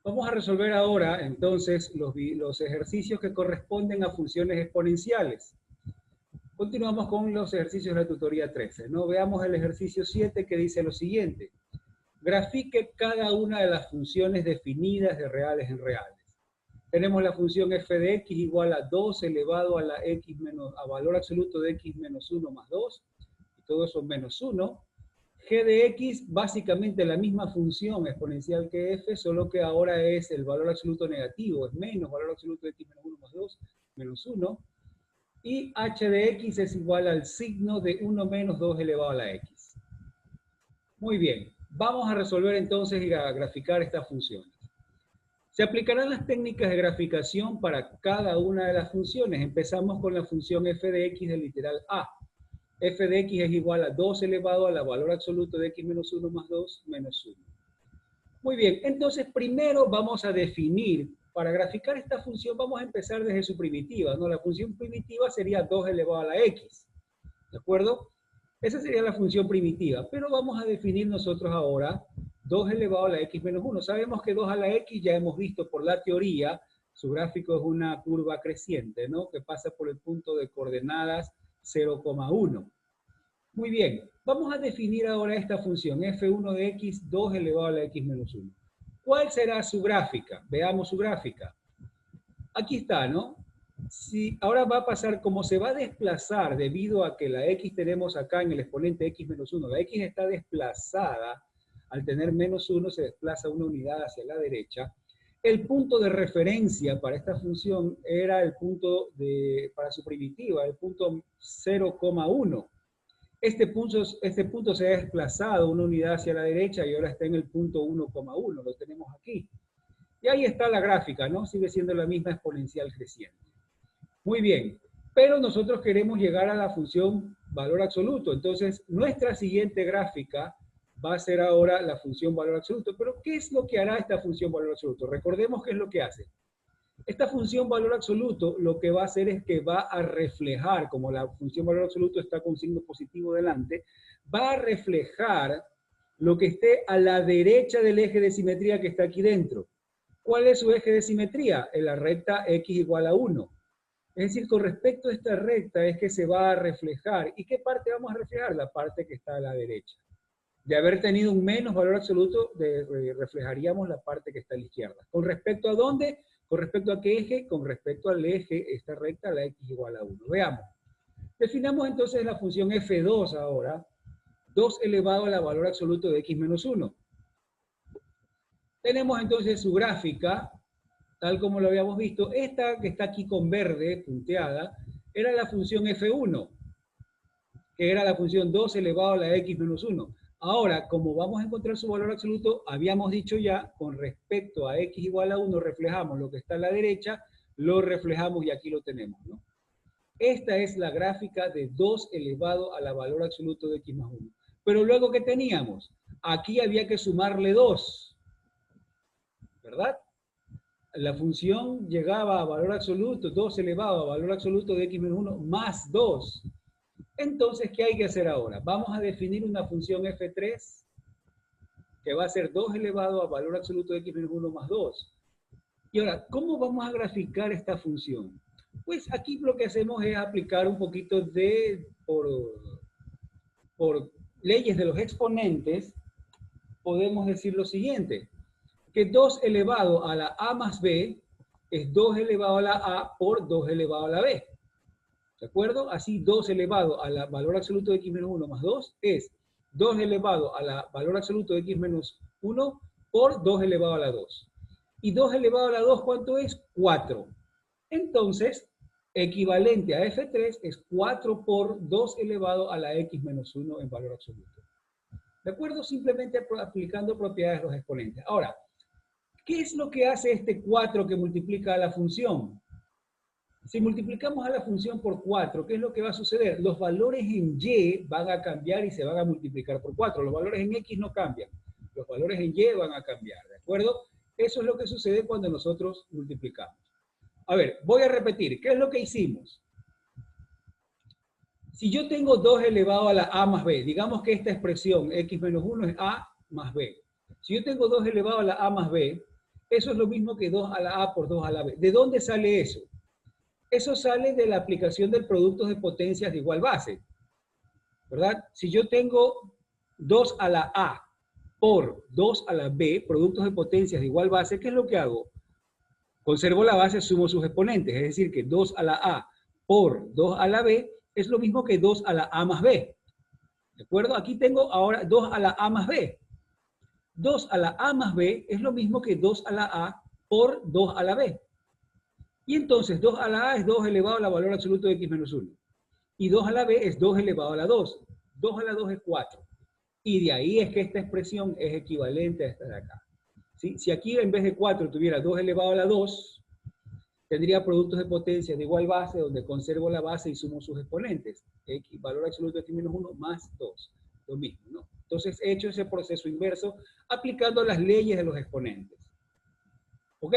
Vamos a resolver ahora, entonces, los ejercicios que corresponden a funciones exponenciales. Continuamos con los ejercicios de la tutoría 13, ¿no? Veamos el ejercicio 7 que dice lo siguiente. Grafique cada una de las funciones definidas de reales en reales. Tenemos la función f de x igual a 2 elevado a la x menos, a valor absoluto de x menos 1 más 2, y todo eso menos 1. G de x, básicamente la misma función exponencial que f, solo que ahora es el valor absoluto negativo, es menos valor absoluto de x menos 1 más 2, menos 1. Y h de x es igual al signo de 1 menos 2 elevado a la x. Muy bien, vamos a resolver entonces y a graficar estas funciones. Se aplicarán las técnicas de graficación para cada una de las funciones. Empezamos con la función f de x del literal a. F de x es igual a 2 elevado a la valor absoluto de x menos 1 más 2 menos 1. Muy bien, entonces primero vamos a definir, para graficar esta función vamos a empezar desde su primitiva, ¿no? La función primitiva sería 2 elevado a la x, ¿de acuerdo? Esa sería la función primitiva, pero vamos a definir nosotros ahora 2 elevado a la x menos 1. Sabemos que 2 a la x ya hemos visto por la teoría, su gráfico es una curva creciente, ¿no? Que pasa por el punto de coordenadas 0,1. Muy bien, vamos a definir ahora esta función, f1 de x, 2 elevado a la x menos 1. ¿Cuál será su gráfica? Veamos su gráfica. Aquí está, ¿no? Si ahora va a pasar, como se va a desplazar debido a que la x tenemos acá en el exponente x menos 1, la x está desplazada, al tener menos 1 se desplaza una unidad hacia la derecha. El punto de referencia para esta función era el punto para su primitiva, el punto 0,1. Este punto se ha desplazado una unidad hacia la derecha y ahora está en el punto 1,1, lo tenemos aquí. Y ahí está la gráfica, ¿no? Sigue siendo la misma exponencial creciente. Muy bien, pero nosotros queremos llegar a la función valor absoluto. Entonces, nuestra siguiente gráfica va a ser ahora la función valor absoluto. Pero, ¿qué es lo que hará esta función valor absoluto? Recordemos qué es lo que hace. Esta función valor absoluto lo que va a hacer es que va a reflejar, como la función valor absoluto está con signo positivo delante, va a reflejar lo que esté a la derecha del eje de simetría que está aquí dentro. ¿Cuál es su eje de simetría? En la recta x igual a 1. Es decir, con respecto a esta recta es que se va a reflejar. ¿Y qué parte vamos a reflejar? La parte que está a la derecha. De haber tenido un menos valor absoluto, reflejaríamos la parte que está a la izquierda. ¿Con respecto a dónde? ¿Con respecto a qué eje? Con respecto al eje, esta recta, la x igual a 1. Veamos. Definamos entonces la función f2 ahora. 2 elevado a la valor absoluto de x menos 1. Tenemos entonces su gráfica, tal como lo habíamos visto. Esta que está aquí con verde, punteada, era la función f1, que era la función 2 elevado a la x menos 1. Ahora, como vamos a encontrar su valor absoluto, habíamos dicho ya, con respecto a x igual a 1, reflejamos lo que está a la derecha, lo reflejamos y aquí lo tenemos, ¿no? Esta es la gráfica de 2 elevado a la valor absoluto de x más 1. Pero luego, ¿qué teníamos? Aquí había que sumarle 2, ¿verdad? La función llegaba a valor absoluto, 2 elevado a valor absoluto de x menos 1 más 2. Entonces, ¿qué hay que hacer ahora? Vamos a definir una función f3 que va a ser 2 elevado a valor absoluto de x menos 1 más 2. Y ahora, ¿cómo vamos a graficar esta función? Pues aquí lo que hacemos es aplicar un poquito por leyes de los exponentes, podemos decir lo siguiente, que 2 elevado a la a más b es 2 elevado a la a por 2 elevado a la b. ¿De acuerdo? Así 2 elevado a la valor absoluto de x menos 1 más 2 es 2 elevado a la valor absoluto de x menos 1 por 2 elevado a la 2. Y 2 elevado a la 2, ¿cuánto es? 4. Entonces, equivalente a f3 es 4 por 2 elevado a la x menos 1 en valor absoluto. ¿De acuerdo? Simplemente aplicando propiedades de los exponentes. Ahora, ¿qué es lo que hace este 4 que multiplica a la función? Si multiplicamos a la función por 4, ¿qué es lo que va a suceder? Los valores en y van a cambiar y se van a multiplicar por 4. Los valores en x no cambian. Los valores en y van a cambiar, ¿de acuerdo? Eso es lo que sucede cuando nosotros multiplicamos. A ver, voy a repetir. ¿Qué es lo que hicimos? Si yo tengo 2 elevado a la a más b, digamos que esta expresión x menos 1 es a más b. Si yo tengo 2 elevado a la a más b, Eso es lo mismo que 2 a la A por 2 a la B. ¿De dónde sale eso? Eso sale de la aplicación del producto de potencias de igual base, ¿verdad? Si yo tengo 2 a la A por 2 a la B, productos de potencias de igual base, ¿qué es lo que hago? Conservo la base, sumo sus exponentes, es decir, que 2 a la A por 2 a la B es lo mismo que 2 a la A más B. ¿De acuerdo? Aquí tengo ahora 2 a la A más B. 2 a la A más B es lo mismo que 2 a la A por 2 a la B. Y entonces 2 a la A es 2 elevado al valor absoluto de x menos 1. Y 2 a la B es 2 elevado a la 2. 2 a la 2 es 4. Y de ahí es que esta expresión es equivalente a esta de acá. ¿Sí? Si aquí en vez de 4 tuviera 2 elevado a la 2, tendría productos de potencia de igual base, donde conservo la base y sumo sus exponentes. X, valor absoluto de x menos 1 más 2. Lo mismo, ¿no? Entonces he hecho ese proceso inverso aplicando las leyes de los exponentes. ¿Ok?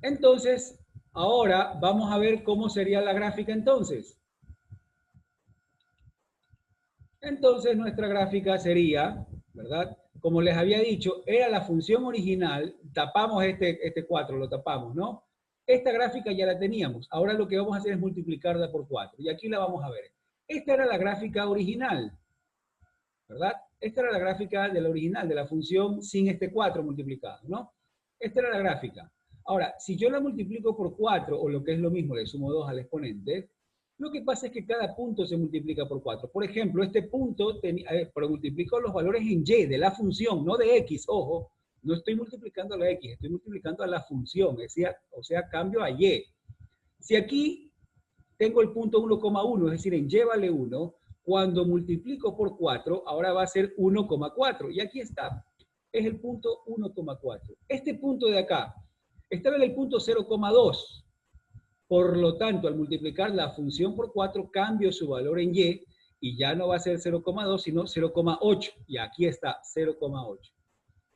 Entonces, ahora vamos a ver cómo sería la gráfica entonces. Entonces nuestra gráfica sería, ¿verdad? Como les había dicho, era la función original, tapamos este 4, lo tapamos, ¿no? Esta gráfica ya la teníamos, ahora lo que vamos a hacer es multiplicarla por 4, y aquí la vamos a ver. Esta era la gráfica original, ¿verdad? Esta era la gráfica de la original, de la función sin este 4 multiplicado, ¿no? Esta era la gráfica. Ahora, si yo la multiplico por 4, o lo que es lo mismo, le sumo 2 al exponente, lo que pasa es que cada punto se multiplica por 4. Por ejemplo, este punto, pero multiplico los valores en y de la función, no de x, ojo, no estoy multiplicando a la x, estoy multiplicando a la función, o sea, cambio a y. Si aquí tengo el punto 1,1, es decir, en y vale 1, cuando multiplico por 4, ahora va a ser 1,4, y aquí está, es el punto 1,4. Este punto de acá, estaba en el punto 0,2, por lo tanto, al multiplicar la función por 4, cambio su valor en y ya no va a ser 0,2, sino 0,8. Y aquí está, 0,8.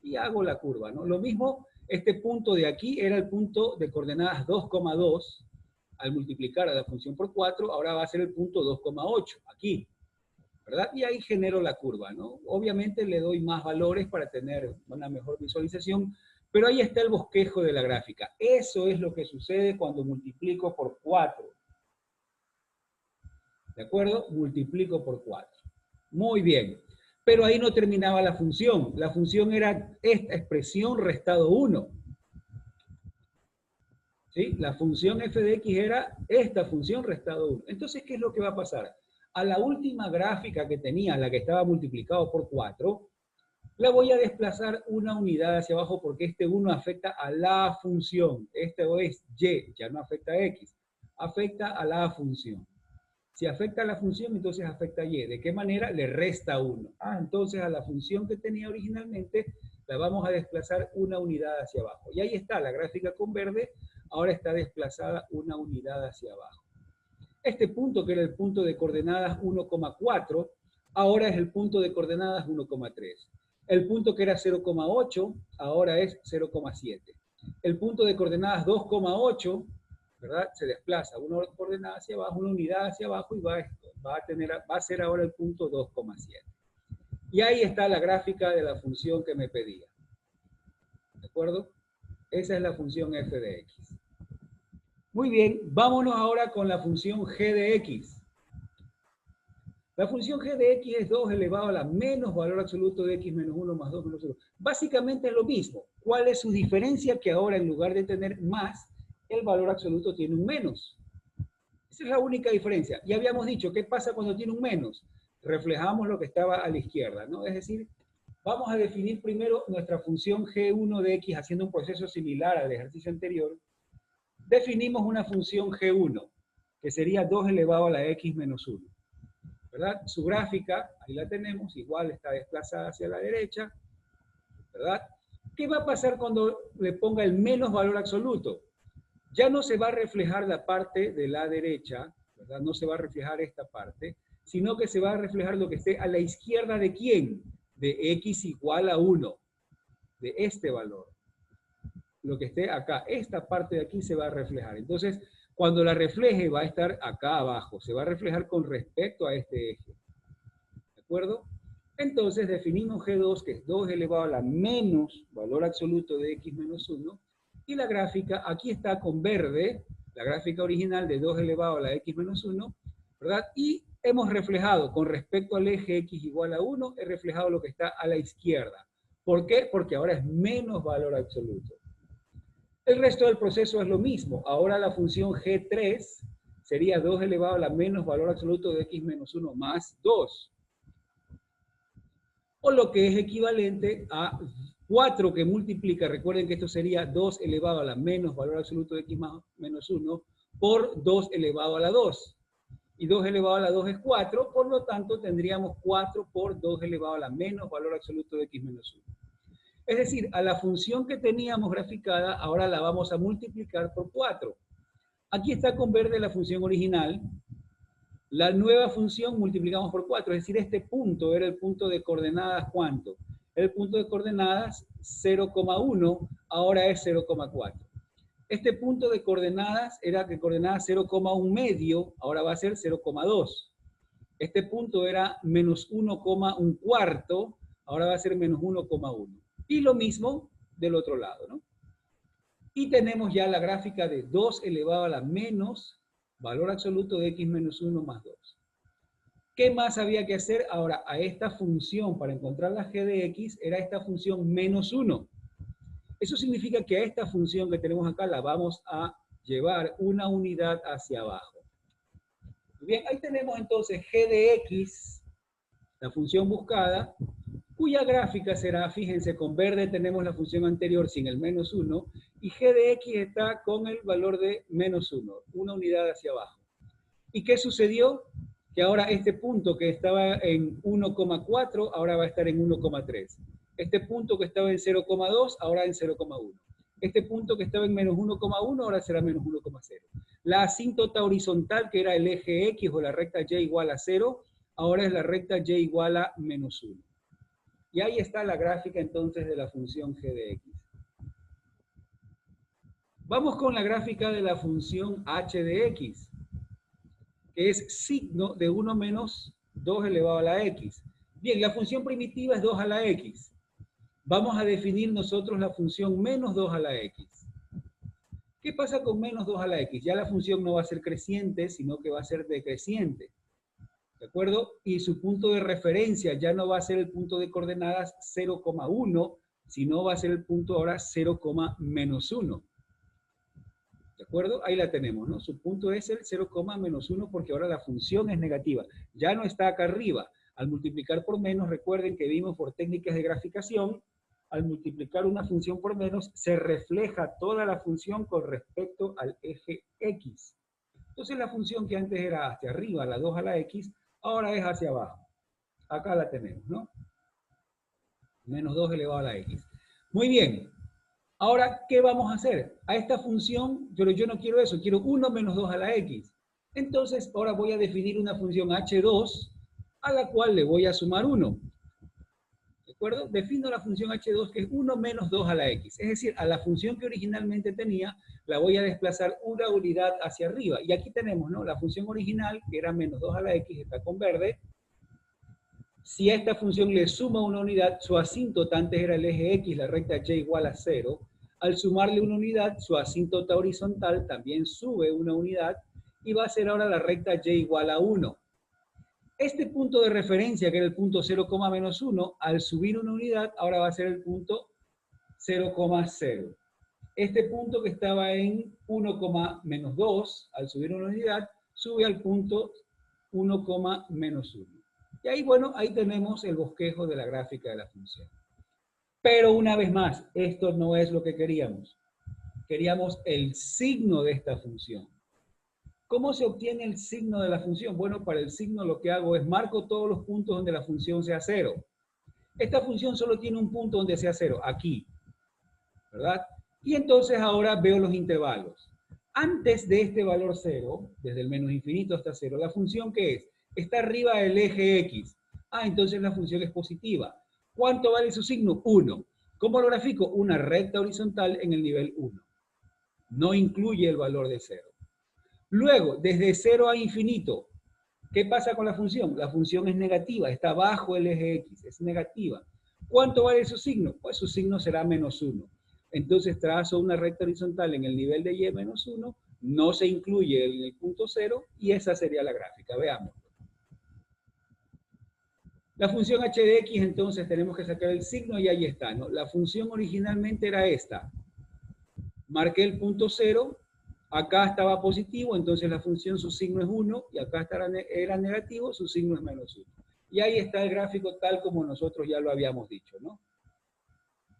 Y hago la curva, ¿no? Lo mismo, este punto de aquí era el punto de coordenadas 2,2. Al multiplicar a la función por 4, ahora va a ser el punto 2,8, aquí, ¿verdad? Y ahí genero la curva, ¿no? Obviamente le doy más valores para tener una mejor visualización, pero ahí está el bosquejo de la gráfica. Eso es lo que sucede cuando multiplico por 4. ¿De acuerdo? Multiplico por 4. Muy bien. Pero ahí no terminaba la función. La función era esta expresión restado 1. ¿Sí? La función f de x era esta función restado 1. Entonces, ¿qué es lo que va a pasar? A la última gráfica que tenía, la que estaba multiplicado por 4, la voy a desplazar una unidad hacia abajo porque este 1 afecta a la función. Este es y, ya no afecta a x. Afecta a la función. Si afecta a la función, entonces afecta a y. ¿De qué manera? Le resta 1. Entonces a la función que tenía originalmente la vamos a desplazar una unidad hacia abajo. Y ahí está, la gráfica con verde, ahora está desplazada una unidad hacia abajo. Este punto, que era el punto de coordenadas 1,4, ahora es el punto de coordenadas 1,3. El punto que era 0,8, ahora es 0,7. El punto de coordenadas 2,8, ¿verdad? Se desplaza una coordenada hacia abajo, una unidad hacia abajo y va a ser ahora el punto 2,7. Y ahí está la gráfica de la función que me pedía. ¿De acuerdo? Esa es la función f de x. Muy bien, vámonos ahora con la función g de x. La función g de x es 2 elevado a la menos valor absoluto de x menos 1 más 2 menos 1. Básicamente es lo mismo. ¿Cuál es su diferencia? Que ahora en lugar de tener más, el valor absoluto tiene un menos. Esa es la única diferencia. Ya habíamos dicho, ¿qué pasa cuando tiene un menos? Reflejamos lo que estaba a la izquierda, ¿no? Es decir, vamos a definir primero nuestra función g1 de x haciendo un proceso similar al ejercicio anterior. Definimos una función g1, que sería 2 elevado a la x menos 1. ¿Verdad? Su gráfica, ahí la tenemos, igual está desplazada hacia la derecha, ¿verdad? ¿Qué va a pasar cuando le ponga el menos valor absoluto? Ya no se va a reflejar la parte de la derecha, ¿verdad? No se va a reflejar esta parte, sino que se va a reflejar lo que esté a la izquierda de ¿quién? De x igual a 1, de este valor. Lo que esté acá, esta parte de aquí se va a reflejar. Entonces, cuando la refleje va a estar acá abajo, se va a reflejar con respecto a este eje. ¿De acuerdo? Entonces definimos G2, que es 2 elevado a la menos valor absoluto de x menos 1, y la gráfica, aquí está con verde, la gráfica original de 2 elevado a la x menos 1, ¿verdad? Y hemos reflejado, con respecto al eje x igual a 1, he reflejado lo que está a la izquierda. ¿Por qué? Porque ahora es menos valor absoluto. El resto del proceso es lo mismo. Ahora la función G3 sería 2 elevado a la menos valor absoluto de x menos 1 más 2. O lo que es equivalente a 4 que multiplica, recuerden que esto sería 2 elevado a la menos valor absoluto de x menos 1 por 2 elevado a la 2. Y 2 elevado a la 2 es 4, por lo tanto tendríamos 4 por 2 elevado a la menos valor absoluto de x menos 1. Es decir, a la función que teníamos graficada, ahora la vamos a multiplicar por 4. Aquí está con verde la función original. La nueva función multiplicamos por 4, es decir, este punto era el punto de coordenadas, ¿cuánto? El punto de coordenadas 0,1, ahora es 0,4. Este punto de coordenadas era de coordenadas 0,1 medio, ahora va a ser 0,2. Este punto era menos 1,1 cuarto, ahora va a ser menos 1,1. Y lo mismo del otro lado, ¿no? Y tenemos ya la gráfica de 2 elevado a la menos valor absoluto de x menos 1 más 2. ¿Qué más había que hacer? Ahora, a esta función, para encontrar la g de x, era esta función menos 1. Eso significa que a esta función que tenemos acá la vamos a llevar una unidad hacia abajo. Bien, ahí tenemos entonces g de x, la función buscada, cuya gráfica será, fíjense, con verde tenemos la función anterior sin el menos 1, y g de x está con el valor de menos 1, una unidad hacia abajo. ¿Y qué sucedió? Que ahora este punto que estaba en 1,4, ahora va a estar en 1,3. Este punto que estaba en 0,2, ahora en 0,1. Este punto que estaba en menos 1,1, ahora será menos 1,0. La asíntota horizontal, que era el eje X o la recta Y igual a 0, ahora es la recta Y igual a menos 1. Y ahí está la gráfica entonces de la función g de x. Vamos con la gráfica de la función h de x, que es signo de 1 menos 2 elevado a la x. Bien, la función primitiva es 2 a la x. Vamos a definir nosotros la función menos 2 a la x. ¿Qué pasa con menos 2 a la x? Ya la función no va a ser creciente, sino que va a ser decreciente. ¿De acuerdo? Y su punto de referencia ya no va a ser el punto de coordenadas 0,1, sino va a ser el punto ahora 0, menos 1. ¿De acuerdo? Ahí la tenemos, ¿no? Su punto es el 0, menos 1 porque ahora la función es negativa. Ya no está acá arriba. Al multiplicar por menos, recuerden que vimos por técnicas de graficación, al multiplicar una función por menos, se refleja toda la función con respecto al eje X. Entonces la función que antes era hacia arriba, la 2 a la X, ahora es hacia abajo. Acá la tenemos, ¿no? Menos 2 elevado a la X. Muy bien. Ahora, ¿qué vamos a hacer? A esta función, pero yo no quiero eso, quiero 1 menos 2 a la X. Entonces, ahora voy a definir una función h2 a la cual le voy a sumar 1. ¿De acuerdo? Defino la función h2 que es 1 menos 2 a la X. Es decir, a la función que originalmente tenía, la voy a desplazar una unidad hacia arriba. Y aquí tenemos, ¿no? La función original, que era menos 2 a la X, está con verde. Si a esta función le suma una unidad, su asíntota antes era el eje X, la recta Y igual a 0. Al sumarle una unidad, su asíntota horizontal también sube una unidad y va a ser ahora la recta Y igual a 1. Este punto de referencia, que era el punto 0, menos 1, al subir una unidad, ahora va a ser el punto 0,0. Este punto que estaba en 1, menos 2, al subir una unidad, sube al punto 1, menos 1. Y ahí, bueno, ahí tenemos el bosquejo de la gráfica de la función. Pero una vez más, esto no es lo que queríamos. Queríamos el signo de esta función. ¿Cómo se obtiene el signo de la función? Bueno, para el signo lo que hago es marco todos los puntos donde la función sea 0. Esta función solo tiene un punto donde sea 0, aquí, ¿verdad? Y entonces ahora veo los intervalos. Antes de este valor 0, desde el menos infinito hasta 0, ¿la función qué es? Está arriba del eje X. Entonces la función es positiva. ¿Cuánto vale su signo? 1. ¿Cómo lo grafico? Una recta horizontal en el nivel 1. No incluye el valor de 0. Luego, desde 0 a infinito, ¿Qué pasa con la función? La función es negativa, está bajo el eje X, es negativa. ¿Cuánto vale su signo? Pues su signo será -1. Entonces trazo una recta horizontal en el nivel de Y -1, no se incluye en el punto 0 y esa sería la gráfica. Veamos. La función h de x, entonces tenemos que sacar el signo y ahí está, ¿no? La función originalmente era esta. Marqué el punto 0, acá estaba positivo, entonces la función, su signo es 1, y acá era negativo, su signo es -1. Y ahí está el gráfico tal como nosotros ya lo habíamos dicho, ¿no?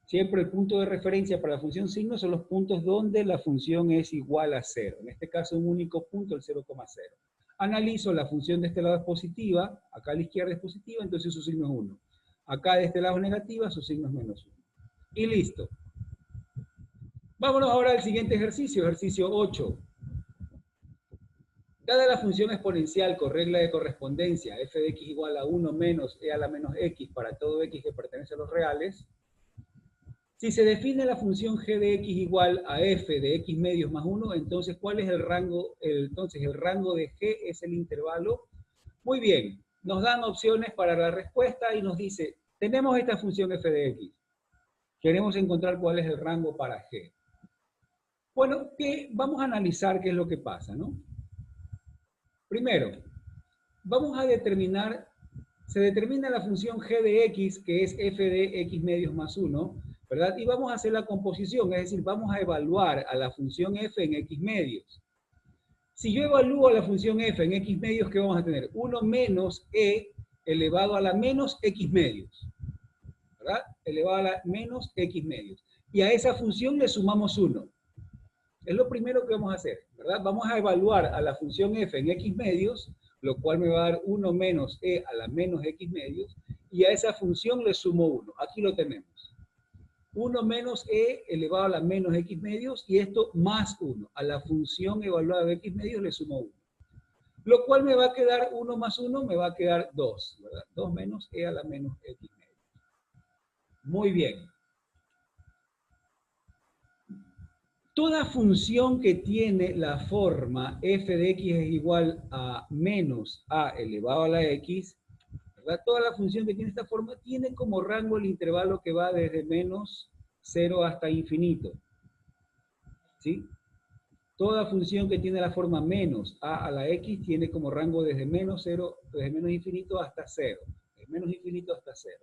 Siempre el punto de referencia para la función signo son los puntos donde la función es igual a 0. En este caso, un único punto, el 0,0. Analizo, la función de este lado es positiva, acá a la izquierda es positiva, entonces su signo es 1. Acá de este lado es negativa, su signo es -1. Y listo. Vámonos ahora al siguiente ejercicio, ejercicio 8. Dada la función exponencial con regla de correspondencia, f de x igual a 1 menos e a la menos x para todo x que pertenece a los reales, si se define la función g de x igual a f de x medios más 1, entonces, ¿cuál es el rango? Entonces, el rango de g es el intervalo. Muy bien, nos dan opciones para la respuesta y nos dice, tenemos esta función f de x. Queremos encontrar cuál es el rango para g. Bueno, vamos a analizar qué es lo que pasa, ¿no? Primero, vamos a determinar, se determina la función g de x, que es f de x medios más 1, ¿verdad? Y vamos a hacer la composición, es decir, vamos a evaluar a la función f en x medios. Si yo evalúo a la función f en x medios, ¿qué vamos a tener? 1 menos e elevado a la menos x medios, ¿verdad? Elevado a la menos x medios. Y a esa función le sumamos 1. Es lo primero que vamos a hacer, ¿verdad? Vamos a evaluar a la función f en x medios, lo cual me va a dar 1 menos e a la menos x medios, y a esa función le sumo 1. Aquí lo tenemos. 1 menos e elevado a la menos x medios, y esto más 1. A la función evaluada de x medios le sumo 1. Lo cual me va a quedar 1 más 1, me va a quedar 2, ¿verdad? 2 menos e a la menos x medios. Muy bien. Toda función que tiene la forma f de x es igual a menos a elevado a la x, ¿verdad? Toda la función que tiene esta forma tiene como rango el intervalo que va desde menos 0 hasta infinito. ¿Sí? Toda función que tiene la forma menos a la x tiene como rango desde menos 0, desde menos infinito hasta 0. Desde menos infinito hasta 0.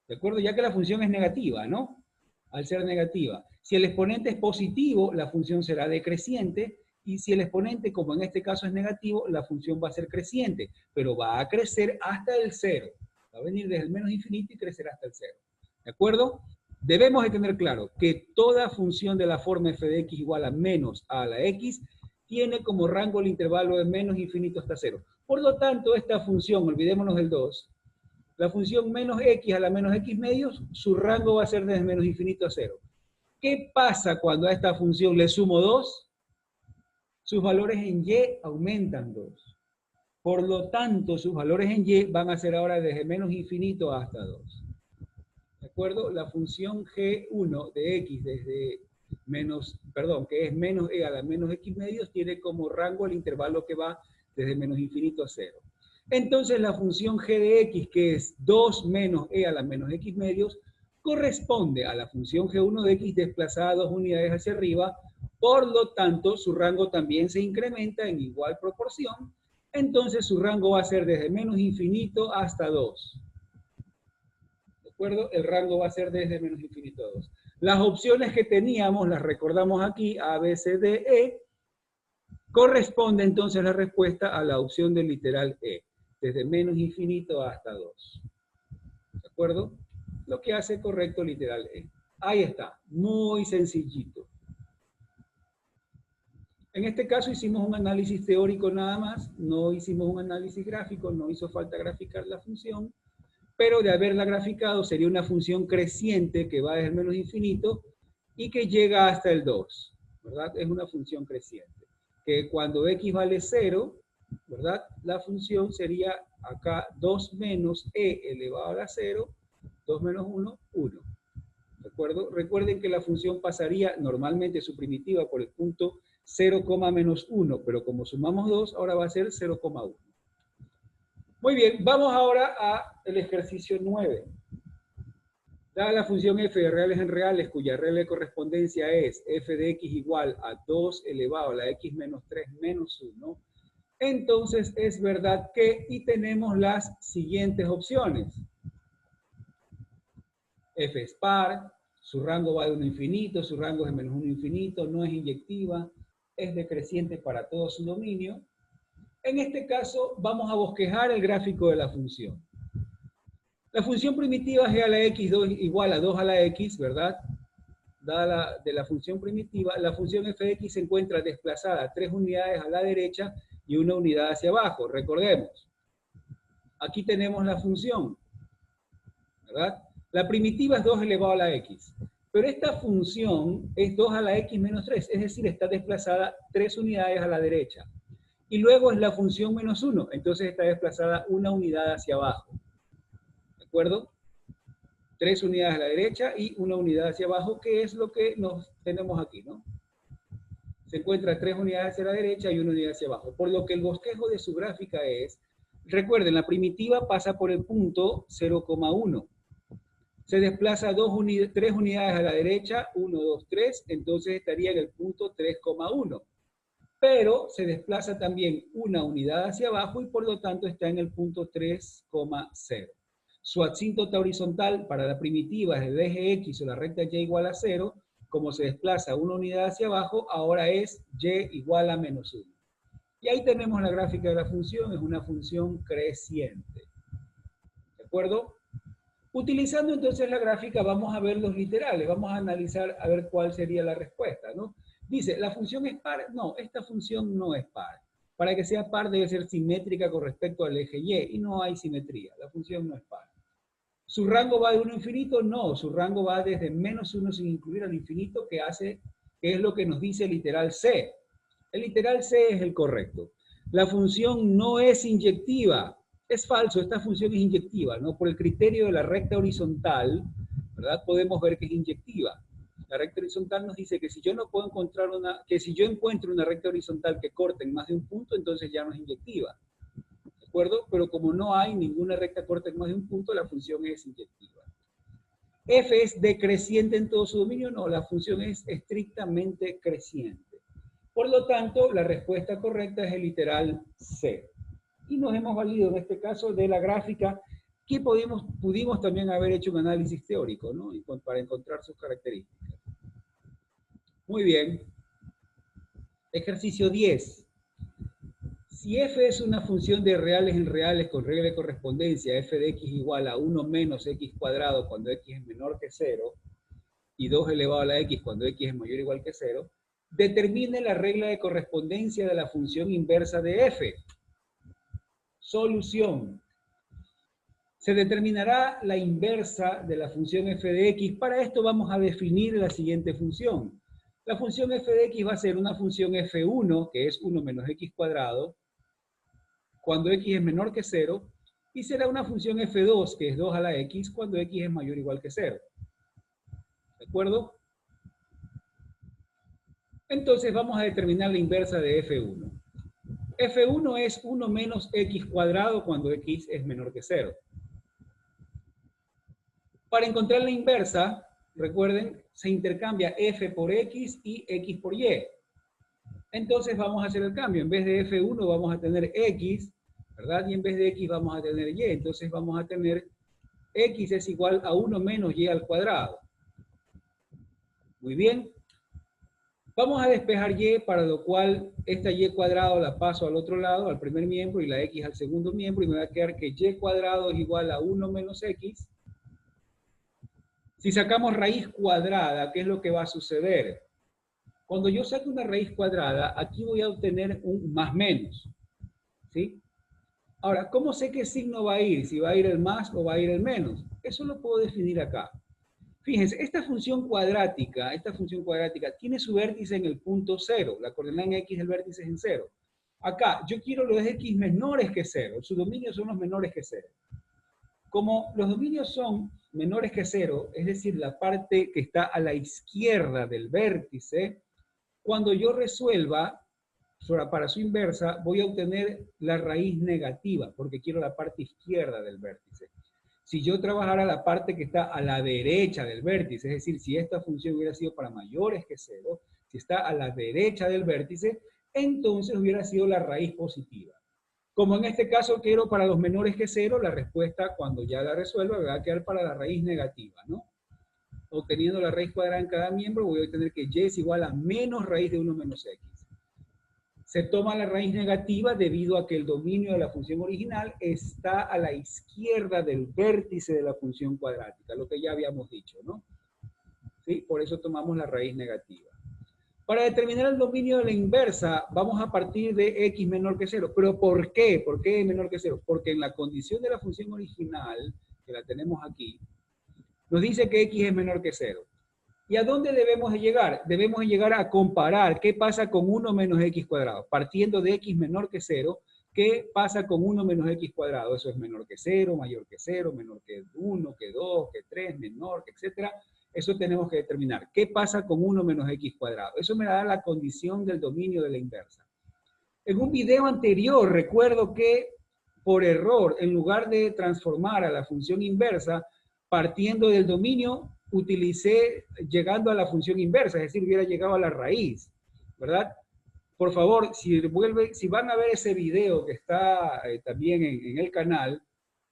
¿De acuerdo? Ya que la función es negativa, ¿no? Al ser negativa. Si el exponente es positivo, la función será decreciente, y si el exponente, como en este caso es negativo, la función va a ser creciente, pero va a crecer hasta el 0. Va a venir desde el menos infinito y crecer hasta el 0. ¿De acuerdo? Debemos de tener claro que toda función de la forma f de x igual a menos a la x tiene como rango el intervalo de menos infinito hasta 0. Por lo tanto, esta función, olvidémonos del 2, la función menos x a la menos x medios, su rango va a ser desde menos infinito a 0. ¿Qué pasa cuando a esta función le sumo 2? Sus valores en y aumentan 2. Por lo tanto, sus valores en y van a ser ahora desde menos infinito hasta 2. ¿De acuerdo? La función g1 de x desde menos, perdón, que es menos e a la menos x medios, tiene como rango el intervalo que va desde menos infinito a 0. Entonces la función g de x, que es 2 menos e a la menos x medios, corresponde a la función g1 de x desplazada 2 unidades hacia arriba. Por lo tanto, su rango también se incrementa en igual proporción. Entonces su rango va a ser desde menos infinito hasta 2. ¿De acuerdo? El rango va a ser desde menos infinito a 2. Las opciones que teníamos, las recordamos aquí, A, B, C, D, E. Corresponde entonces la respuesta a la opción del literal E, desde menos infinito hasta 2. ¿De acuerdo? Lo que hace correcto literal E. Ahí está, muy sencillito. En este caso hicimos un análisis teórico nada más, no hicimos un análisis gráfico, no hizo falta graficar la función, pero de haberla graficado sería una función creciente que va desde el menos infinito y que llega hasta el 2, ¿verdad? Es una función creciente. Que cuando x vale 0, ¿verdad? La función sería acá 2 menos e elevado a la 0, 2 menos 1, 1. ¿De acuerdo? Recuerden que la función pasaría normalmente su primitiva por el punto 0, menos 1, pero como sumamos 2, ahora va a ser 0,1. Muy bien, vamos ahora al ejercicio 9. Dada la función f de reales en reales, cuya regla de correspondencia es f de x igual a 2 elevado a la x menos 3 menos 1, entonces es verdad que, y tenemos las siguientes opciones. F es par, su rango va de 1 a infinito, su rango es de menos 1 a infinito, no es inyectiva, es decreciente para todo su dominio. En este caso, vamos a bosquejar el gráfico de la función. La función primitiva g a la x igual a 2 a la x, ¿verdad? Dada de la función primitiva, la función f de x se encuentra desplazada 3 unidades a la derecha y 1 unidad hacia abajo. Recordemos, aquí tenemos la función, ¿verdad? La primitiva es 2 elevado a la x, pero esta función es 2 a la x menos 3, es decir, está desplazada 3 unidades a la derecha. Y luego es la función menos 1, entonces está desplazada 1 unidad hacia abajo. ¿De acuerdo? 3 unidades a la derecha y 1 unidad hacia abajo, que es lo que nos tenemos aquí, ¿no? Se encuentra 3 unidades hacia la derecha y 1 unidad hacia abajo. Por lo que el bosquejo de su gráfica es, recuerden, la primitiva pasa por el punto 0,1. Se desplaza 3 unidades a la derecha, 1, 2, 3, entonces estaría en el punto 3,1. Pero se desplaza también 1 unidad hacia abajo y por lo tanto está en el punto 3,0. Su asíntota horizontal para la primitiva es el eje X o la recta Y igual a 0. Como se desplaza 1 unidad hacia abajo, ahora es Y igual a menos 1. Y ahí tenemos la gráfica de la función, es una función creciente. ¿De acuerdo? Utilizando entonces la gráfica vamos a ver los literales, vamos a analizar a ver cuál sería la respuesta, ¿no? Dice, ¿la función es par? No, esta función no es par. Para que sea par debe ser simétrica con respecto al eje Y, y no hay simetría, la función no es par. ¿Su rango va de 1 a infinito? No, su rango va desde menos 1 sin incluir al infinito, que es lo que nos dice el literal C. El literal C es el correcto. La función no es inyectiva. Es falso, esta función es inyectiva, ¿no? Por el criterio de la recta horizontal, ¿verdad? Podemos ver que es inyectiva. La recta horizontal nos dice que si yo no puedo encontrar si yo encuentro una recta horizontal que corte en más de un punto, entonces ya no es inyectiva. ¿De acuerdo? Pero como no hay ninguna recta corta en más de un punto, la función es inyectiva. ¿F es decreciente en todo su dominio? No, la función es estrictamente creciente. Por lo tanto, la respuesta correcta es el literal C. Y nos hemos valido en este caso de la gráfica que pudimos también haber hecho un análisis teórico, ¿no? Para encontrar sus características. Muy bien. Ejercicio 10. Si f es una función de reales en reales con regla de correspondencia, f de x igual a 1 menos x cuadrado cuando x es menor que 0, y 2 elevado a la x cuando x es mayor o igual que 0, determine la regla de correspondencia de la función inversa de f. Solución. Se determinará la inversa de la función f de x. Para esto vamos a definir la siguiente función. La función f de x va a ser una función f1, que es 1 menos x cuadrado, cuando x es menor que 0, y será una función f2, que es 2 a la x, cuando x es mayor o igual que 0. ¿De acuerdo? Entonces vamos a determinar la inversa de f1. f1 es 1 menos x cuadrado cuando x es menor que 0. Para encontrar la inversa, recuerden, se intercambia f por x y x por y. Entonces vamos a hacer el cambio. En vez de f1 vamos a tener x, ¿verdad? Y en vez de x vamos a tener y. Entonces vamos a tener x es igual a 1 menos y al cuadrado. Muy bien. Vamos a despejar y, para lo cual esta y cuadrado la paso al otro lado, al primer miembro, y la x al segundo miembro, y me va a quedar que y cuadrado es igual a 1 menos x. Si sacamos raíz cuadrada, ¿qué es lo que va a suceder? Cuando yo saque una raíz cuadrada, aquí voy a obtener un más menos. ¿Sí? Ahora, ¿cómo sé qué signo va a ir? Si va a ir el más o va a ir el menos. Eso lo puedo definir acá. Fíjense, esta función cuadrática tiene su vértice en el punto 0. La coordenada en x del vértice es en 0. Acá, yo quiero los x menores que 0. Sus dominios son los menores que 0. Como los dominios son menores que 0, es decir, la parte que está a la izquierda del vértice, cuando yo resuelva, para su inversa, voy a obtener la raíz negativa, porque quiero la parte izquierda del vértice. Si yo trabajara la parte que está a la derecha del vértice, es decir, si esta función hubiera sido para mayores que 0, si está a la derecha del vértice, entonces hubiera sido la raíz positiva. Como en este caso quiero para los menores que 0, la respuesta cuando ya la resuelva va a quedar para la raíz negativa, ¿no? Obteniendo la raíz cuadrada en cada miembro, voy a obtener que y es igual a menos raíz de 1 menos x. Se toma la raíz negativa debido a que el dominio de la función original está a la izquierda del vértice de la función cuadrática, lo que ya habíamos dicho, ¿no? ¿Sí? Por eso tomamos la raíz negativa. Para determinar el dominio de la inversa, vamos a partir de x menor que 0. ¿Pero por qué? ¿Por qué menor que 0? Porque en la condición de la función original, que la tenemos aquí, nos dice que x es menor que 0. ¿Y a dónde debemos de llegar? Debemos de llegar a comparar qué pasa con 1 menos x cuadrado. Partiendo de x menor que 0, ¿qué pasa con 1 menos x cuadrado? Eso es menor que 0, mayor que 0, menor que 1, que 2, que 3, menor, que etcétera. Eso tenemos que determinar. ¿Qué pasa con 1 menos x cuadrado? Eso me da la condición del dominio de la inversa. En un video anterior recuerdo que por error, en lugar de transformar a la función inversa, partiendo del dominio, utilicé llegando a la función inversa, es decir, hubiera llegado a la raíz, ¿verdad? Por favor, si van a ver ese video que está también en el canal,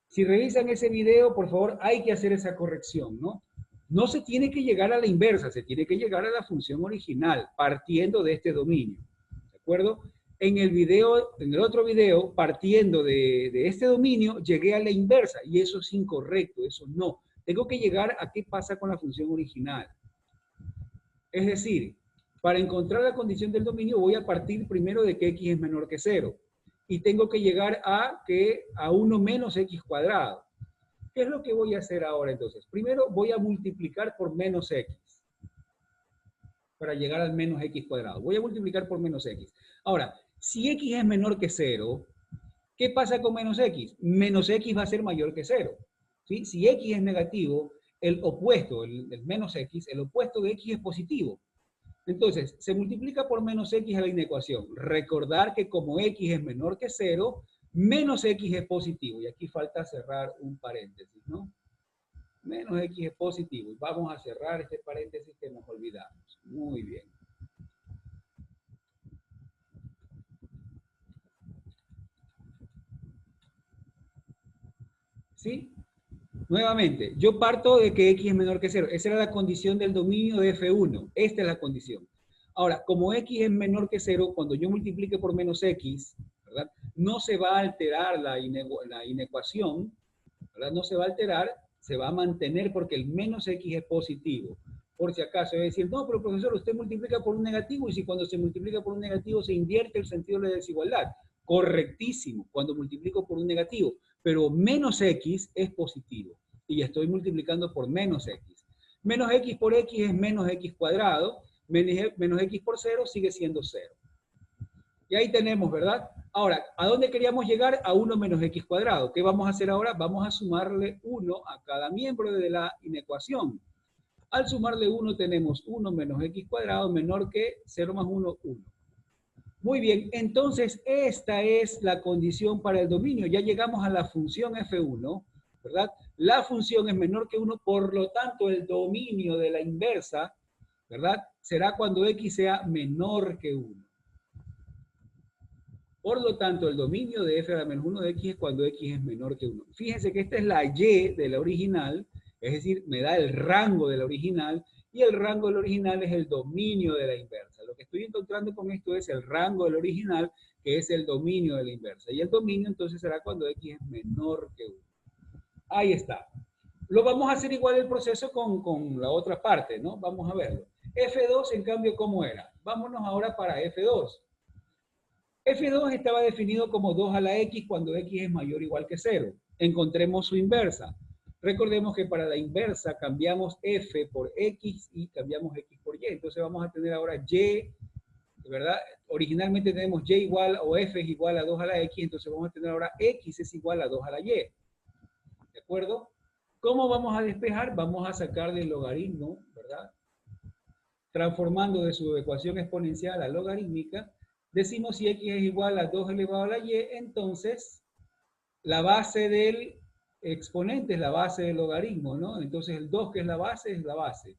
si revisan ese video, por favor, hay que hacer esa corrección, ¿no? No se tiene que llegar a la inversa, se tiene que llegar a la función original, partiendo de este dominio, ¿de acuerdo? En el otro video, partiendo de este dominio, llegué a la inversa, y eso es incorrecto, eso no. Tengo que llegar a qué pasa con la función original. Es decir, para encontrar la condición del dominio voy a partir primero de que x es menor que 0. Y tengo que llegar a 1 menos x cuadrado. ¿Qué es lo que voy a hacer ahora entonces? Primero voy a multiplicar por menos x. Para llegar al menos x cuadrado. Voy a multiplicar por menos x. Ahora, si x es menor que 0, ¿qué pasa con menos x? Menos x va a ser mayor que 0. ¿Sí? Si x es negativo, el opuesto, el menos x, el opuesto de x es positivo. Entonces, se multiplica por menos x a la inecuación. Recordar que como x es menor que 0, menos x es positivo. Y aquí falta cerrar un paréntesis, ¿no? Menos x es positivo. Y vamos a cerrar este paréntesis que nos olvidamos. Muy bien. ¿Sí? Nuevamente, yo parto de que x es menor que 0. Esa era la condición del dominio de F1. Esta es la condición. Ahora, como x es menor que 0, cuando yo multiplique por menos x, ¿verdad? No se va a alterar la inecuación, ¿verdad? No se va a alterar, se va a mantener porque el menos x es positivo. Por si acaso, voy a decir, no, pero profesor, usted multiplica por un negativo y si cuando se multiplica por un negativo se invierte el sentido de la desigualdad. Correctísimo, cuando multiplico por un negativo, pero menos x es positivo y estoy multiplicando por menos x. Menos x por x es menos x cuadrado, menos x por 0 sigue siendo 0. Y ahí tenemos, ¿verdad? Ahora, ¿a dónde queríamos llegar? A 1 menos x cuadrado. ¿Qué vamos a hacer ahora? Vamos a sumarle 1 a cada miembro de la inecuación. Al sumarle 1 tenemos 1 menos x cuadrado menor que 0 más 1, 1. Muy bien, entonces esta es la condición para el dominio. Ya llegamos a la función f1, ¿verdad? La función es menor que 1, por lo tanto el dominio de la inversa, ¿verdad? Será cuando x sea menor que 1. Por lo tanto, el dominio de f a la menos 1 de x es cuando x es menor que 1. Fíjense que esta es la y de la original, es decir, me da el rango de la original, y el rango del original es el dominio de la inversa. Lo que estoy encontrando con esto es el rango del original, que es el dominio de la inversa. Y el dominio entonces será cuando x es menor que 1. Ahí está. Lo vamos a hacer igual el proceso con la otra parte, ¿no? Vamos a verlo. F2, en cambio, ¿cómo era? Vámonos ahora para F2. F2 estaba definido como 2 a la x cuando x es mayor o igual que 0. Encontremos su inversa. Recordemos que para la inversa cambiamos f por x y cambiamos x por y. Entonces vamos a tener ahora y, ¿verdad? Originalmente tenemos y igual o f es igual a 2 a la x, entonces vamos a tener ahora x es igual a 2 a la y. ¿De acuerdo? ¿Cómo vamos a despejar? Vamos a sacar del logaritmo, ¿verdad? Transformando de su ecuación exponencial a logarítmica, decimos si x es igual a 2 elevado a la y, entonces la base del exponente es la base del logaritmo, ¿no? Entonces el 2, que es la base, es la base.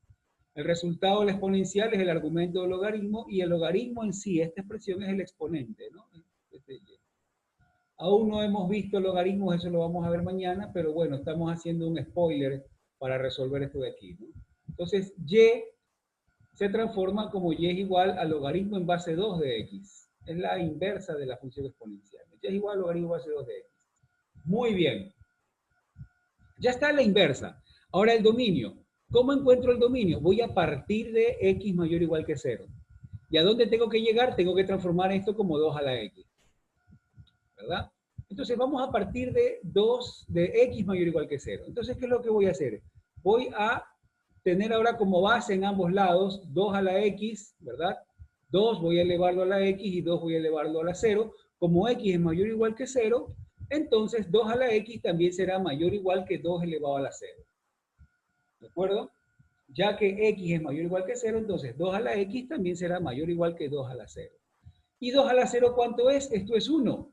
El resultado del exponencial es el argumento del logaritmo, y el logaritmo en sí, esta expresión, es el exponente, ¿no? Aún no hemos visto logaritmos, eso lo vamos a ver mañana, pero bueno, estamos haciendo un spoiler para resolver esto de aquí, ¿no? Entonces, y se transforma como y es igual al logaritmo en base 2 de x. Es la inversa de la función exponencial. Y es igual al logaritmo en base 2 de x. Muy bien. Ya está la inversa. Ahora el dominio. ¿Cómo encuentro el dominio? Voy a partir de x mayor o igual que 0. ¿Y a dónde tengo que llegar? Tengo que transformar esto como 2 a la x. ¿Verdad? Entonces vamos a partir de x mayor o igual que 0. Entonces, ¿qué es lo que voy a hacer? Voy a tener ahora como base en ambos lados 2 a la x, ¿verdad? 2 voy a elevarlo a la x y 2 voy a elevarlo a la 0. Como x es mayor o igual que 0, entonces 2 a la x también será mayor o igual que 2 elevado a la 0. ¿De acuerdo? Ya que x es mayor o igual que 0, entonces 2 a la x también será mayor o igual que 2 a la 0. ¿Y 2 a la 0 cuánto es? Esto es 1.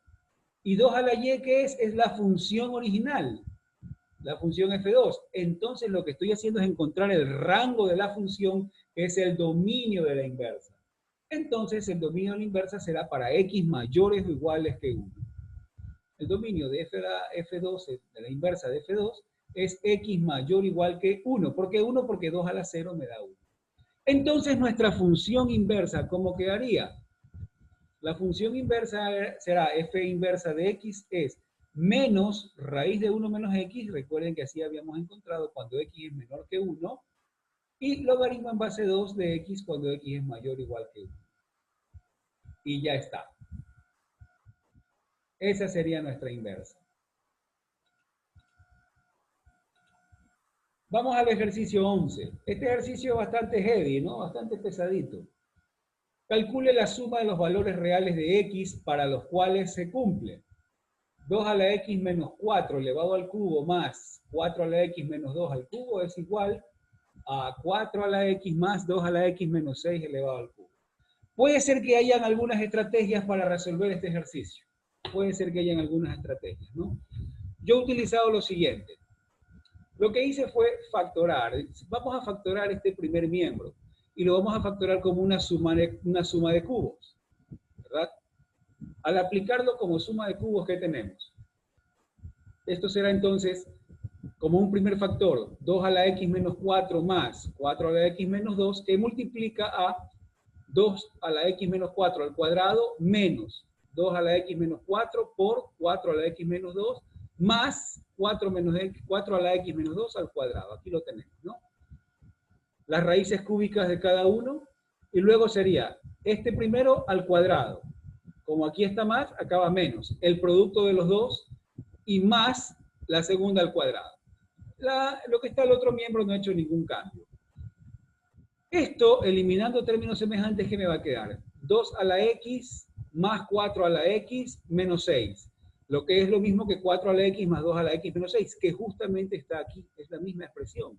¿Y 2 a la y qué es? Es la función original, la función f2. Entonces lo que estoy haciendo es encontrar el rango de la función, que es el dominio de la inversa. Entonces el dominio de la inversa será para x mayores o iguales que 1. El dominio de f2, de la inversa de f2, es x mayor o igual que 1. ¿Por qué 1? Porque 2 a la 0 me da 1. Entonces nuestra función inversa, ¿cómo quedaría? La función inversa será f inversa de x es menos raíz de 1 menos x. Recuerden que así habíamos encontrado cuando x es menor que 1. Y logaritmo en base 2 de x cuando x es mayor o igual que 1. Y ya está. Esa sería nuestra inversa. Vamos al ejercicio 11. Este ejercicio es bastante heavy, ¿no? Bastante pesadito. Calcule la suma de los valores reales de x para los cuales se cumple. 2 a la x menos 4 elevado al cubo más 4 a la x menos 2 al cubo es igual a 4 a la x más 2 a la x menos 6 elevado al cubo. Puede ser que hayan algunas estrategias para resolver este ejercicio. Puede ser que hayan algunas estrategias, ¿no? Yo he utilizado lo siguiente. Lo que hice fue factorar. Vamos a factorar este primer miembro y lo vamos a factorar como una suma de cubos, ¿verdad? Al aplicarlo como suma de cubos, ¿qué tenemos? Esto será entonces como un primer factor, 2 a la x menos 4 más 4 a la x menos 2, que multiplica a 2 a la x menos 4 al cuadrado menos 2 a la x menos 4 por 4 a la x menos 2 más 4 a la x menos 2 al cuadrado. Aquí lo tenemos, ¿no? Las raíces cúbicas de cada uno, y luego sería este primero al cuadrado. Como aquí está más, acá va menos. El producto de los dos y más la segunda al cuadrado. Lo que está el otro miembro no ha hecho ningún cambio. Esto, eliminando términos semejantes, ¿qué me va a quedar? 2 a la x más 4 a la x menos 6. Lo que es lo mismo que 4 a la x más 2 a la x menos 6, que justamente está aquí, es la misma expresión.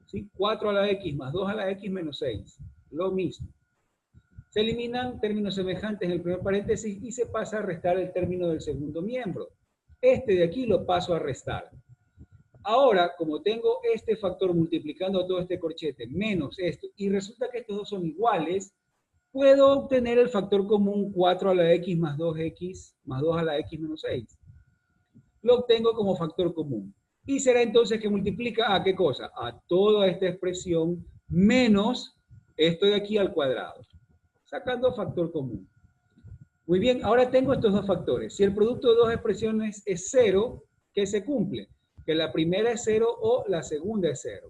¿Sí? 4 a la x más 2 a la x menos 6. Lo mismo. Se eliminan términos semejantes en el primer paréntesis y se pasa a restar el término del segundo miembro. Este de aquí lo paso a restar. Ahora, como tengo este factor multiplicando todo este corchete menos esto, y resulta que estos dos son iguales, puedo obtener el factor común 4 a la x más 2x más 2 a la x menos 6. Lo obtengo como factor común. Y será entonces que multiplica a ¿qué cosa? A toda esta expresión menos esto de aquí al cuadrado, sacando factor común. Muy bien, ahora tengo estos dos factores. Si el producto de dos expresiones es 0, ¿qué se cumple? Que la primera es 0 o la segunda es 0.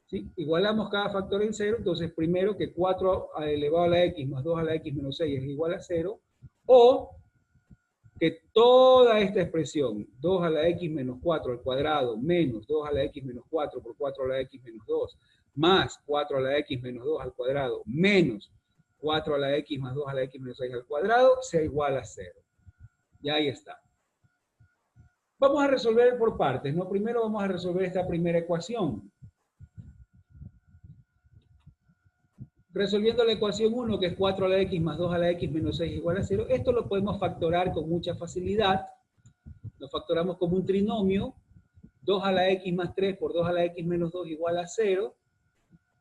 ¿Sí? Igualamos cada factor en 0, entonces primero que 4 elevado a la x más 2 a la x menos 6 es igual a 0, o que toda esta expresión, 2 a la x menos 4 al cuadrado menos 2 a la x menos 4 por 4 a la x menos 2 más 4 a la x menos 2 al cuadrado menos 4 a la x más 2 a la x menos 6 al cuadrado sea igual a 0. Ya ahí está. Vamos a resolver por partes, ¿no? Primero vamos a resolver esta primera ecuación. Resolviendo la ecuación 1, que es 4 a la x más 2 a la x menos 6 igual a 0, esto lo podemos factorar con mucha facilidad. Lo factoramos como un trinomio. 2 a la x más 3 por 2 a la x menos 2 igual a 0.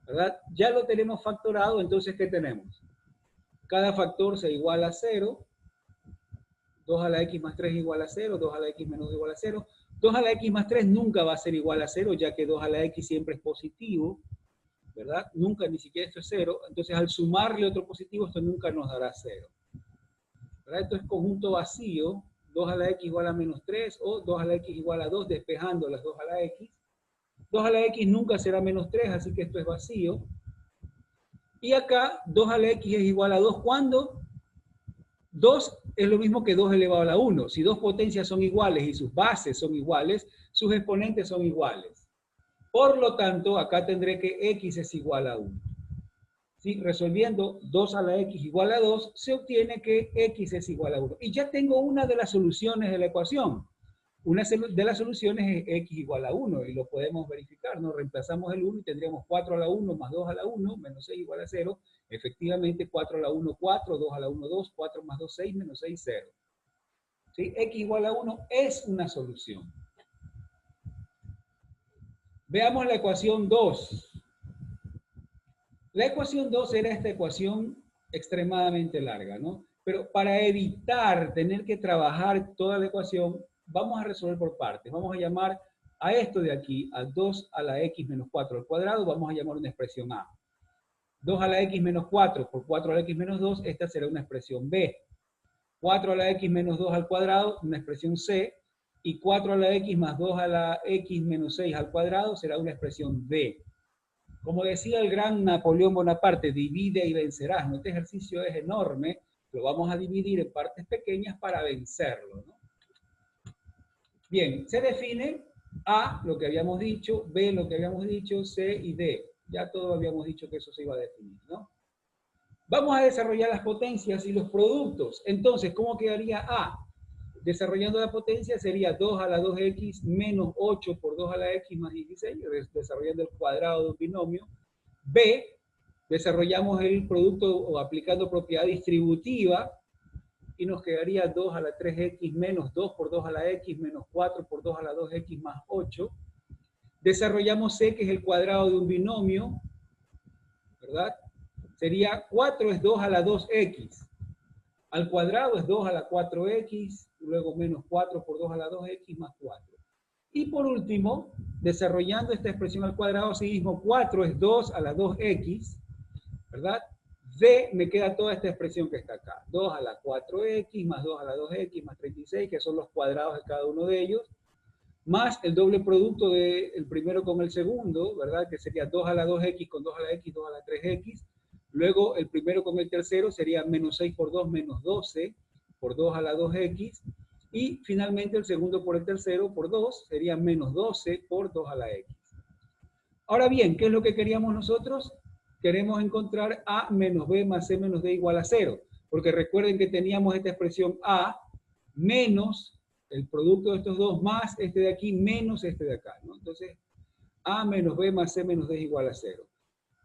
¿Verdad? Ya lo tenemos factorado, entonces, ¿qué tenemos? Cada factor se iguala a 0. 2 a la x más 3 igual a 0. 2 a la x menos 2 igual a 0. 2 a la x más 3 nunca va a ser igual a 0, ya que 2 a la x siempre es positivo. ¿Verdad? Nunca, ni siquiera esto es 0. Entonces, al sumarle otro positivo, esto nunca nos dará 0. ¿Verdad? Esto es conjunto vacío. 2 a la x igual a menos 3 o 2 a la x igual a 2, despejando las 2 a la x. 2 a la x nunca será menos 3, así que esto es vacío. Y acá 2 a la x es igual a 2. ¿Cuándo? 2 es lo mismo que 2 elevado a la 1. Si dos potencias son iguales y sus bases son iguales, sus exponentes son iguales. Por lo tanto, acá tendré que x es igual a 1. ¿Sí? Resolviendo 2 a la x igual a 2, se obtiene que x es igual a 1. Y ya tengo una de las soluciones de la ecuación. Una de las soluciones es x igual a 1, y lo podemos verificar, ¿no? Reemplazamos el 1 y tendríamos 4 a la 1 más 2 a la 1, menos 6 igual a 0. Efectivamente, 4 a la 1, 4, 2 a la 1, 2, 4 más 2, 6, menos 6, 0. ¿Sí? X igual a 1 es una solución. Veamos la ecuación 2. La ecuación 2 era esta ecuación extremadamente larga, ¿no? Pero para evitar tener que trabajar toda la ecuación, vamos a resolver por partes. Vamos a llamar a esto de aquí, a 2 a la x menos 4 al cuadrado, vamos a llamar una expresión A. 2 a la x menos 4 por 4 a la x menos 2, esta será una expresión B. 4 a la x menos 2 al cuadrado, una expresión C. Y 4 a la x más 2 a la x menos 6 al cuadrado será una expresión D. Como decía el gran Napoleón Bonaparte, divide y vencerás. ¿No? Este ejercicio es enorme, lo vamos a dividir en partes pequeñas para vencerlo, ¿no? Bien, se define A, lo que habíamos dicho, B, lo que habíamos dicho, C y D. Ya todo habíamos dicho que eso se iba a definir, ¿no? Vamos a desarrollar las potencias y los productos. Entonces, ¿cómo quedaría A? Desarrollando la potencia sería 2 a la 2x menos 8 por 2 a la x más 16, desarrollando el cuadrado de un binomio. B, desarrollamos el producto o aplicando propiedad distributiva y nos quedaría 2 a la 3x menos 2 por 2 a la x menos 4 por 2 a la 2x más 8. Desarrollamos C, que es el cuadrado de un binomio, ¿verdad? Sería 4 es 2 a la 2x. Al cuadrado es 2 a la 4x, luego menos 4 por 2 a la 2x más 4. Y por último, desarrollando esta expresión al cuadrado, así mismo 4 es 2 a la 2x, ¿verdad? D me queda toda esta expresión que está acá. 2 a la 4x más 2 a la 2x más 36, que son los cuadrados de cada uno de ellos, más el doble producto del primero con el segundo, ¿verdad? Que sería 2 a la 2x con 2 a la x, 2 a la 3x. Luego el primero con el tercero sería menos 6 por 2, menos 12 por 2 a la 2x. Y finalmente el segundo por el tercero por 2 sería menos 12 por 2 a la x. Ahora bien, ¿qué es lo que queríamos nosotros? Queremos encontrar A menos B más C menos D igual a 0. Porque recuerden que teníamos esta expresión A menos el producto de estos dos más este de aquí menos este de acá, ¿no? Entonces, A menos B más C menos D igual a 0.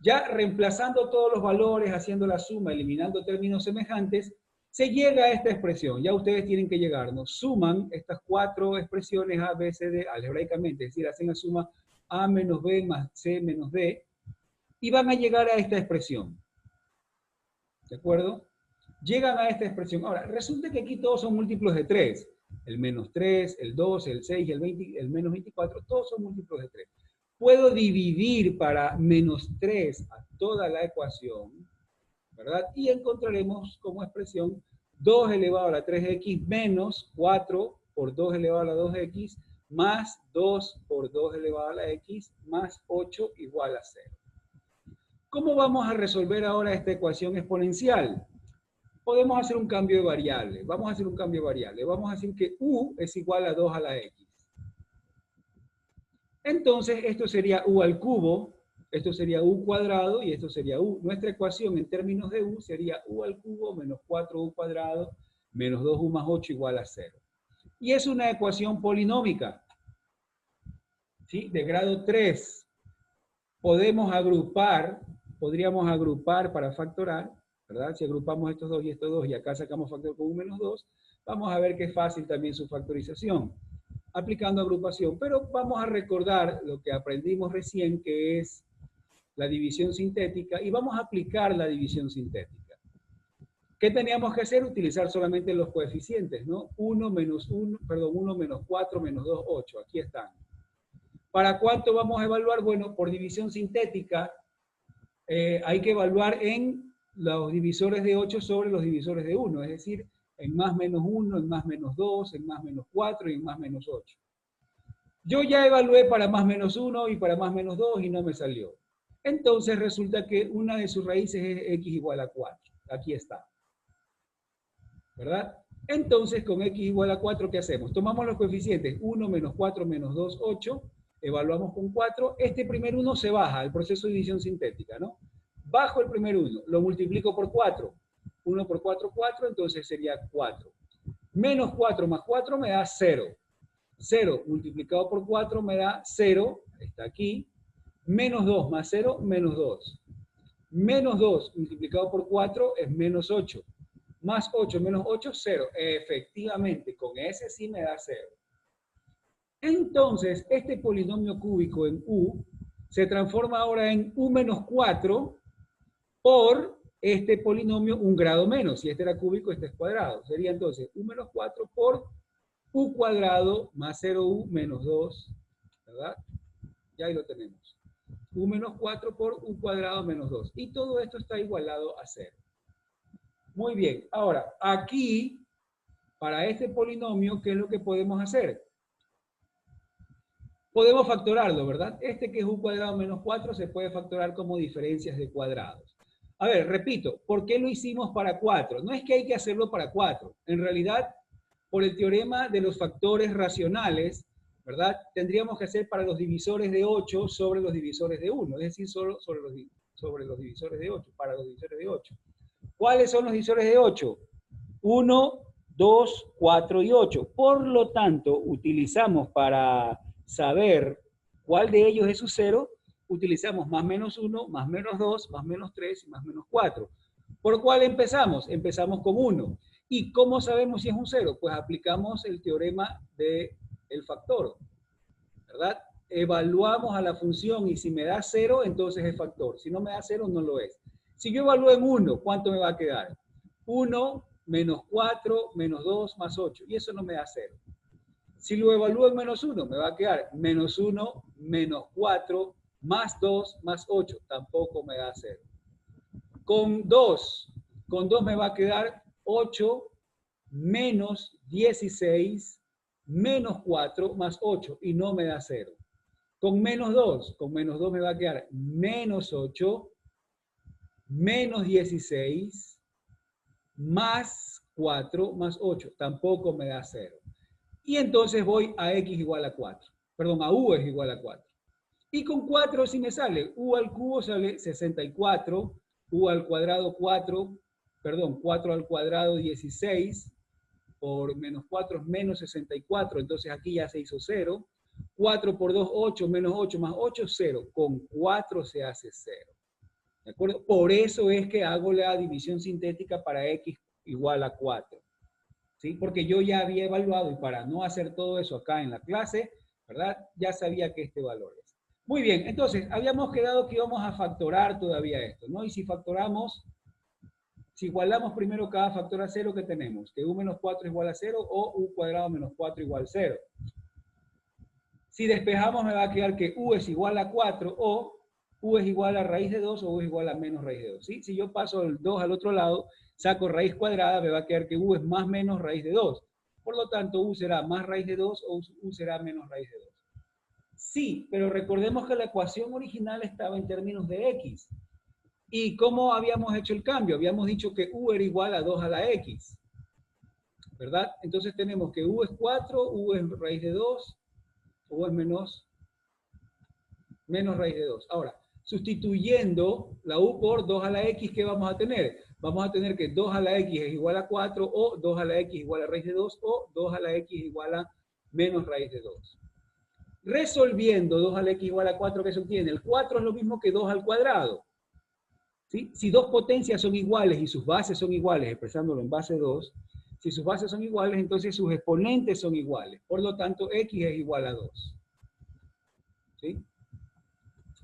Ya reemplazando todos los valores, haciendo la suma, eliminando términos semejantes, se llega a esta expresión. Ya ustedes tienen que llegar, ¿no? Suman estas cuatro expresiones A, B, C, D algebraicamente, es decir, hacen la suma A menos B más C menos D, y van a llegar a esta expresión. ¿De acuerdo? Llegan a esta expresión. Ahora, resulta que aquí todos son múltiplos de 3. El menos 3, el 12, el 6 y el 20, el menos 24, todos son múltiplos de 3. Puedo dividir para menos 3 a toda la ecuación, ¿verdad? Y encontraremos como expresión 2 elevado a la 3x menos 4 por 2 elevado a la 2x más 2 por 2 elevado a la x más 8 igual a 0. ¿Cómo vamos a resolver ahora esta ecuación exponencial? Podemos hacer un cambio de variable. Vamos a hacer un cambio de variable. Vamos a decir que u es igual a 2 a la x. Entonces, esto sería u al cubo, esto sería u cuadrado y esto sería u. Nuestra ecuación en términos de u sería u al cubo menos 4u cuadrado menos 2u más 8 igual a 0. Y es una ecuación polinómica, ¿sí? De grado 3. Podemos agrupar podríamos agrupar para factorar, ¿verdad? Si agrupamos estos dos y acá sacamos factor con un menos 2, vamos a ver que es fácil también su factorización, aplicando agrupación. Pero vamos a recordar lo que aprendimos recién, que es la división sintética, y vamos a aplicar la división sintética. ¿Qué teníamos que hacer? Utilizar solamente los coeficientes, ¿no? 1 menos 1, perdón, 1 menos 4 menos 2, 8. Aquí están. ¿Para cuánto vamos a evaluar? Bueno, por división sintética, hay que evaluar en los divisores de 8 sobre los divisores de 1, es decir, en más menos 1, en más menos 2, en más menos 4 y en más menos 8. Yo ya evalué para más menos 1 y para más menos 2 y no me salió. Entonces resulta que una de sus raíces es x igual a 4. Aquí está. ¿Verdad? Entonces con x igual a 4, ¿qué hacemos? Tomamos los coeficientes 1 menos 4 menos 2, 8. Evaluamos con 4. Este primer 1 se baja, el proceso de división sintética, ¿no? Bajo el primer 1, lo multiplico por 4. 1 por 4, 4, entonces sería 4. Menos 4 más 4 me da 0. 0 multiplicado por 4 me da 0, está aquí. Menos 2 más 0, menos 2. Menos 2 multiplicado por 4 es menos 8. Más 8 menos 8, 0. Efectivamente, con ese sí me da 0. Entonces, este polinomio cúbico en u se transforma ahora en u menos 4 por este polinomio un grado menos. Si este era cúbico, este es cuadrado. Sería entonces u menos 4 por u cuadrado más 0u menos 2, ¿verdad? Ya ahí lo tenemos. U menos 4 por u cuadrado menos 2. Y todo esto está igualado a 0. Muy bien. Ahora, aquí, para este polinomio, ¿qué es lo que podemos hacer? Podemos factorarlo, ¿verdad? Este que es u cuadrado menos 4 se puede factorar como diferencias de cuadrados. A ver, repito, ¿por qué lo hicimos para 4? No es que hay que hacerlo para 4. En realidad, por el teorema de los factores racionales, ¿verdad? Tendríamos que hacer para los divisores de 8 sobre los divisores de 1, es decir, solo sobre los divisores de 8, para los divisores de 8. ¿Cuáles son los divisores de 8? 1, 2, 4 y 8. Por lo tanto, utilizamos para saber cuál de ellos es su 0, utilizamos más menos 1, más menos 2, más menos 3 y más menos 4. ¿Por cuál empezamos? Empezamos con 1. ¿Y cómo sabemos si es un 0? Pues aplicamos el teorema del factor, ¿verdad? Evaluamos a la función y si me da 0, entonces es factor. Si no me da 0, no lo es. Si yo evalúo en 1, ¿cuánto me va a quedar? 1 menos 4 menos 2 más 8. Y eso no me da 0. Si lo evalúo en menos 1, me va a quedar menos 1 menos 4 más 2 más 8. Tampoco me da 0. Con 2 me va a quedar 8 menos 16 menos 4 más 8 y no me da 0. Con menos 2 me va a quedar menos 8 menos 16 más 4 más 8. Tampoco me da 0. Y entonces voy a x igual a 4. Perdón, a u es igual a 4. Y con 4 sí me sale. U al cubo sale 64. U al cuadrado 4. Perdón, 4 al cuadrado 16. Por menos 4 es menos 64. Entonces aquí ya se hizo 0. 4 por 2, 8. Menos 8 más 8, 0. Con 4 se hace 0. ¿De acuerdo? Por eso es que hago la división sintética para x igual a 4. ¿Sí? Porque yo ya había evaluado y para no hacer todo eso acá en la clase, ¿verdad? Ya sabía que este valor es. Muy bien, entonces habíamos quedado que íbamos a factorar todavía esto, ¿no? Y si factoramos, si igualamos primero cada factor a 0, ¿qué tenemos? Que u menos 4 igual a 0 o u cuadrado menos 4 igual a 0. Si despejamos me va a quedar que u es igual a 4 o u es igual a raíz de 2 o u es igual a menos raíz de 2. ¿Sí? Si yo paso el 2 al otro lado, saco raíz cuadrada, me va a quedar que u es más menos raíz de 2. Por lo tanto, u será más raíz de 2 o u será menos raíz de 2. Sí, pero recordemos que la ecuación original estaba en términos de x. ¿Y cómo habíamos hecho el cambio? Habíamos dicho que u era igual a 2 a la x. ¿Verdad? Entonces tenemos que u es 4, u es raíz de 2, u es menos raíz de 2. Ahora, sustituyendo la u por 2 a la x, ¿qué vamos a tener? Vamos a tener que 2 a la x es igual a 4, o 2 a la x igual a raíz de 2, o 2 a la x igual a menos raíz de 2. Resolviendo 2 a la x igual a 4, ¿qué se obtiene? El 4 es lo mismo que 2 al cuadrado. ¿sí? Si dos potencias son iguales y sus bases son iguales, expresándolo en base 2, si sus bases son iguales, entonces sus exponentes son iguales. Por lo tanto, x es igual a 2. ¿Sí?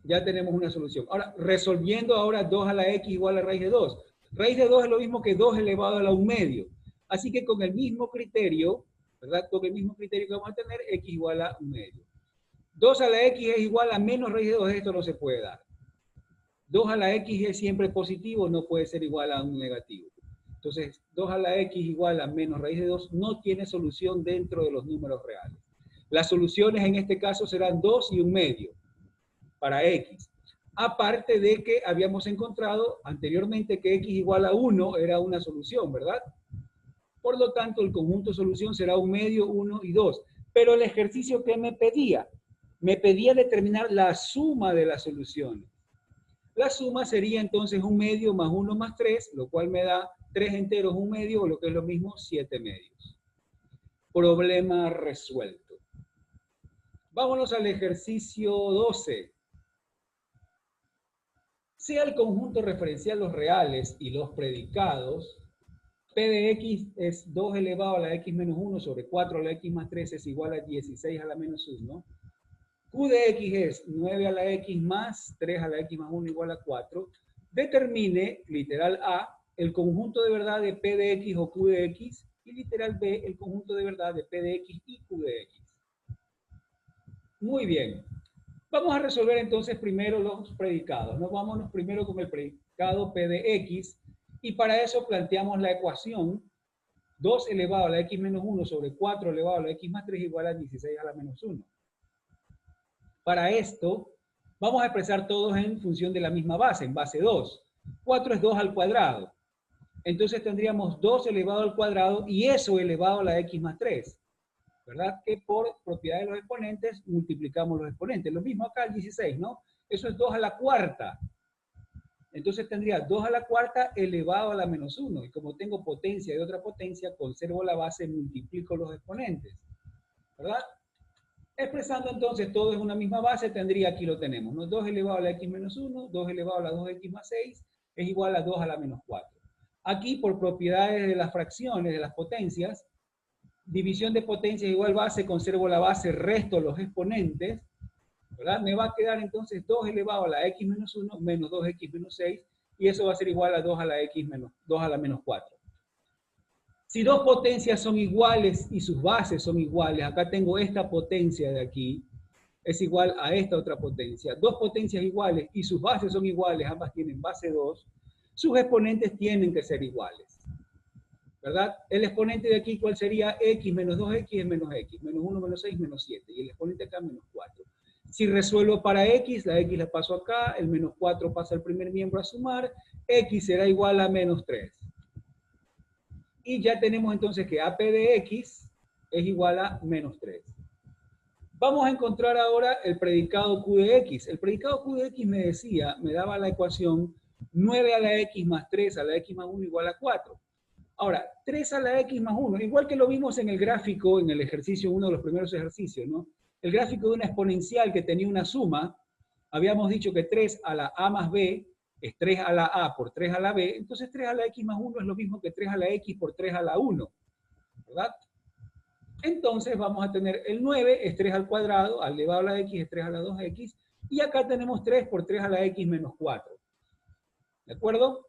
Ya tenemos una solución. Ahora, resolviendo ahora 2 a la x igual a raíz de 2. Raíz de 2 es lo mismo que 2 elevado a la 1 medio. Así que con el mismo criterio, ¿verdad? Con el mismo criterio que vamos a tener, x igual a 1 medio. 2 a la x es igual a menos raíz de 2, esto no se puede dar. 2 a la x es siempre positivo, no puede ser igual a un negativo. Entonces, 2 a la x igual a menos raíz de 2 no tiene solución dentro de los números reales. Las soluciones en este caso serán 2 y 1 medio para x. Aparte de que habíamos encontrado anteriormente que x igual a 1 era una solución, ¿verdad? Por lo tanto, el conjunto de solución será 1 medio, 1 y 2. Pero el ejercicio que me pedía determinar la suma de las soluciones. La suma sería entonces 1 medio más 1 más 3, lo cual me da 3 enteros 1 medio, o lo que es lo mismo, 7 medios. Problema resuelto. Vámonos al ejercicio 12. Sea el conjunto referencial los reales y los predicados, P de x es 2 elevado a la x menos 1 sobre 4 a la x más 3 es igual a 16 a la menos 1. Q de x es 9 a la x más 3 a la x más 1 igual a 4. Determine, literal A, el conjunto de verdad de P de x o Q de x, y literal B, el conjunto de verdad de P de x y Q de x. Muy bien. Vamos a resolver entonces primero los predicados. Nos vámonos primero con el predicado P de x, y para eso planteamos la ecuación 2 elevado a la x menos 1 sobre 4 elevado a la x más 3 igual a 16 a la menos 1. Para esto, vamos a expresar todos en función de la misma base, en base 2. 4 es 2 al cuadrado. Entonces tendríamos 2 elevado al cuadrado y eso elevado a la x más 3. ¿Verdad? Que por propiedad de los exponentes multiplicamos los exponentes. Lo mismo acá el 16, ¿no? Eso es 2 a la cuarta. Entonces tendría 2 a la cuarta elevado a la menos 1. Y como tengo potencia de otra potencia, conservo la base, multiplico los exponentes. ¿Verdad? Expresando entonces todo en una misma base, tendría, aquí lo tenemos, ¿no? 2 elevado a la x menos 1, 2 elevado a la 2x más 6, es igual a 2 a la menos 4. Aquí, por propiedades de las fracciones, de las potencias, división de potencias igual base, conservo la base, resto los exponentes, ¿verdad? Me va a quedar entonces 2 elevado a la x menos 1 menos 2x menos 6, y eso va a ser igual a 2 a la x menos 2 a la menos 4. Si dos potencias son iguales y sus bases son iguales, acá tengo esta potencia de aquí, es igual a esta otra potencia. Dos potencias iguales y sus bases son iguales, ambas tienen base 2, sus exponentes tienen que ser iguales. ¿Verdad? El exponente de aquí, ¿cuál sería? X menos 2x es menos x, menos 1 menos 6 menos 7, y el exponente acá menos 4. Si resuelvo para x, la x la paso acá, el menos 4 pasa al primer miembro a sumar, x será igual a menos 3. Y ya tenemos entonces que AP de x es igual a menos 3. Vamos a encontrar ahora el predicado Q de x. El predicado Q de x me decía, me daba la ecuación 9 a la x más 3 a la x más 1 igual a 4. Ahora, 3 a la x más 1, igual que lo vimos en el gráfico, en el ejercicio, uno de los primeros ejercicios, ¿no? El gráfico de una exponencial que tenía una suma, habíamos dicho que 3 a la a más b es 3 a la a por 3 a la b, entonces 3 a la x más 1 es lo mismo que 3 a la x por 3 a la 1, ¿verdad? Entonces vamos a tener el 9 es 3 al cuadrado, al elevado a la x es 3 a la 2x, y acá tenemos 3 por 3 a la x menos 4. ¿De acuerdo?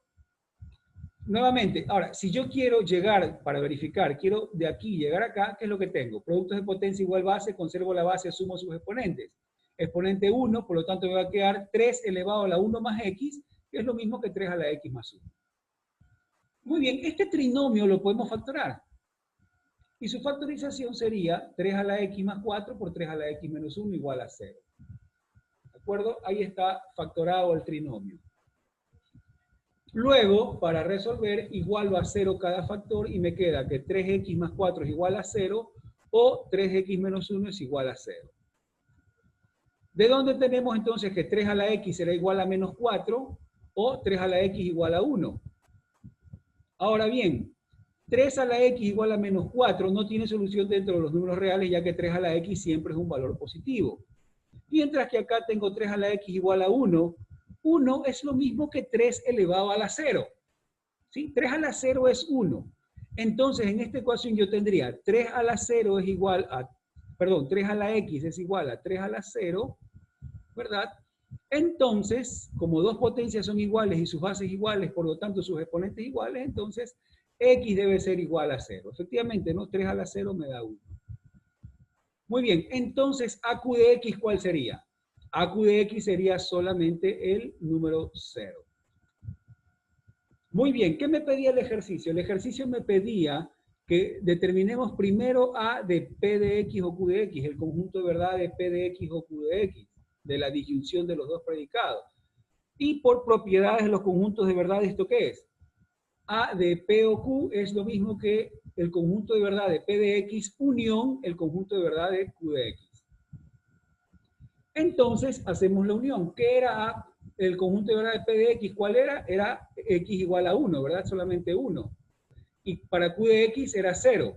Nuevamente, ahora, si yo quiero llegar, para verificar, quiero de aquí llegar acá, ¿qué es lo que tengo? Productos de potencia igual base, conservo la base, sumo sus exponentes. Exponente 1, por lo tanto me va a quedar 3 elevado a la 1 más x, que es lo mismo que 3 a la x más 1. Muy bien, este trinomio lo podemos factorar. Y su factorización sería 3 a la x más 4 por 3 a la x menos 1 igual a 0. ¿De acuerdo? Ahí está factorado el trinomio. Luego, para resolver, igualo a 0 cada factor y me queda que 3x más 4 es igual a 0 o 3x menos 1 es igual a 0. ¿De dónde tenemos entonces que 3 a la x será igual a menos 4 o 3 a la x igual a 1? Ahora bien, 3 a la x igual a menos 4 no tiene solución dentro de los números reales, ya que 3 a la x siempre es un valor positivo. Mientras que acá tengo 3 a la x igual a 1, 1 es lo mismo que 3 elevado a la 0. ¿Sí? 3 a la 0 es 1. Entonces, en esta ecuación yo tendría 3 a la 0 es igual a, perdón, 3 a la x es igual a 3 a la 0, ¿verdad? Entonces, como dos potencias son iguales y sus bases iguales, por lo tanto sus exponentes iguales, entonces x debe ser igual a 0. Efectivamente, ¿no? 3 a la 0 me da 1. Muy bien, entonces AQ de x, ¿cuál sería? AQ de x sería solamente el número 0. Muy bien, ¿qué me pedía el ejercicio? El ejercicio me pedía que determinemos primero A de P de X o Q de X, el conjunto de verdad de P de X o Q de X, de la disyunción de los dos predicados. Y por propiedades de los conjuntos de verdad, ¿esto qué es? A de P o Q es lo mismo que el conjunto de verdad de P de X unión el conjunto de verdad de Q de X. Entonces hacemos la unión. ¿Qué era A? El conjunto de verdad de P de X, ¿cuál era? Era X igual a 1, ¿verdad? Solamente 1. Y para Q de X era 0.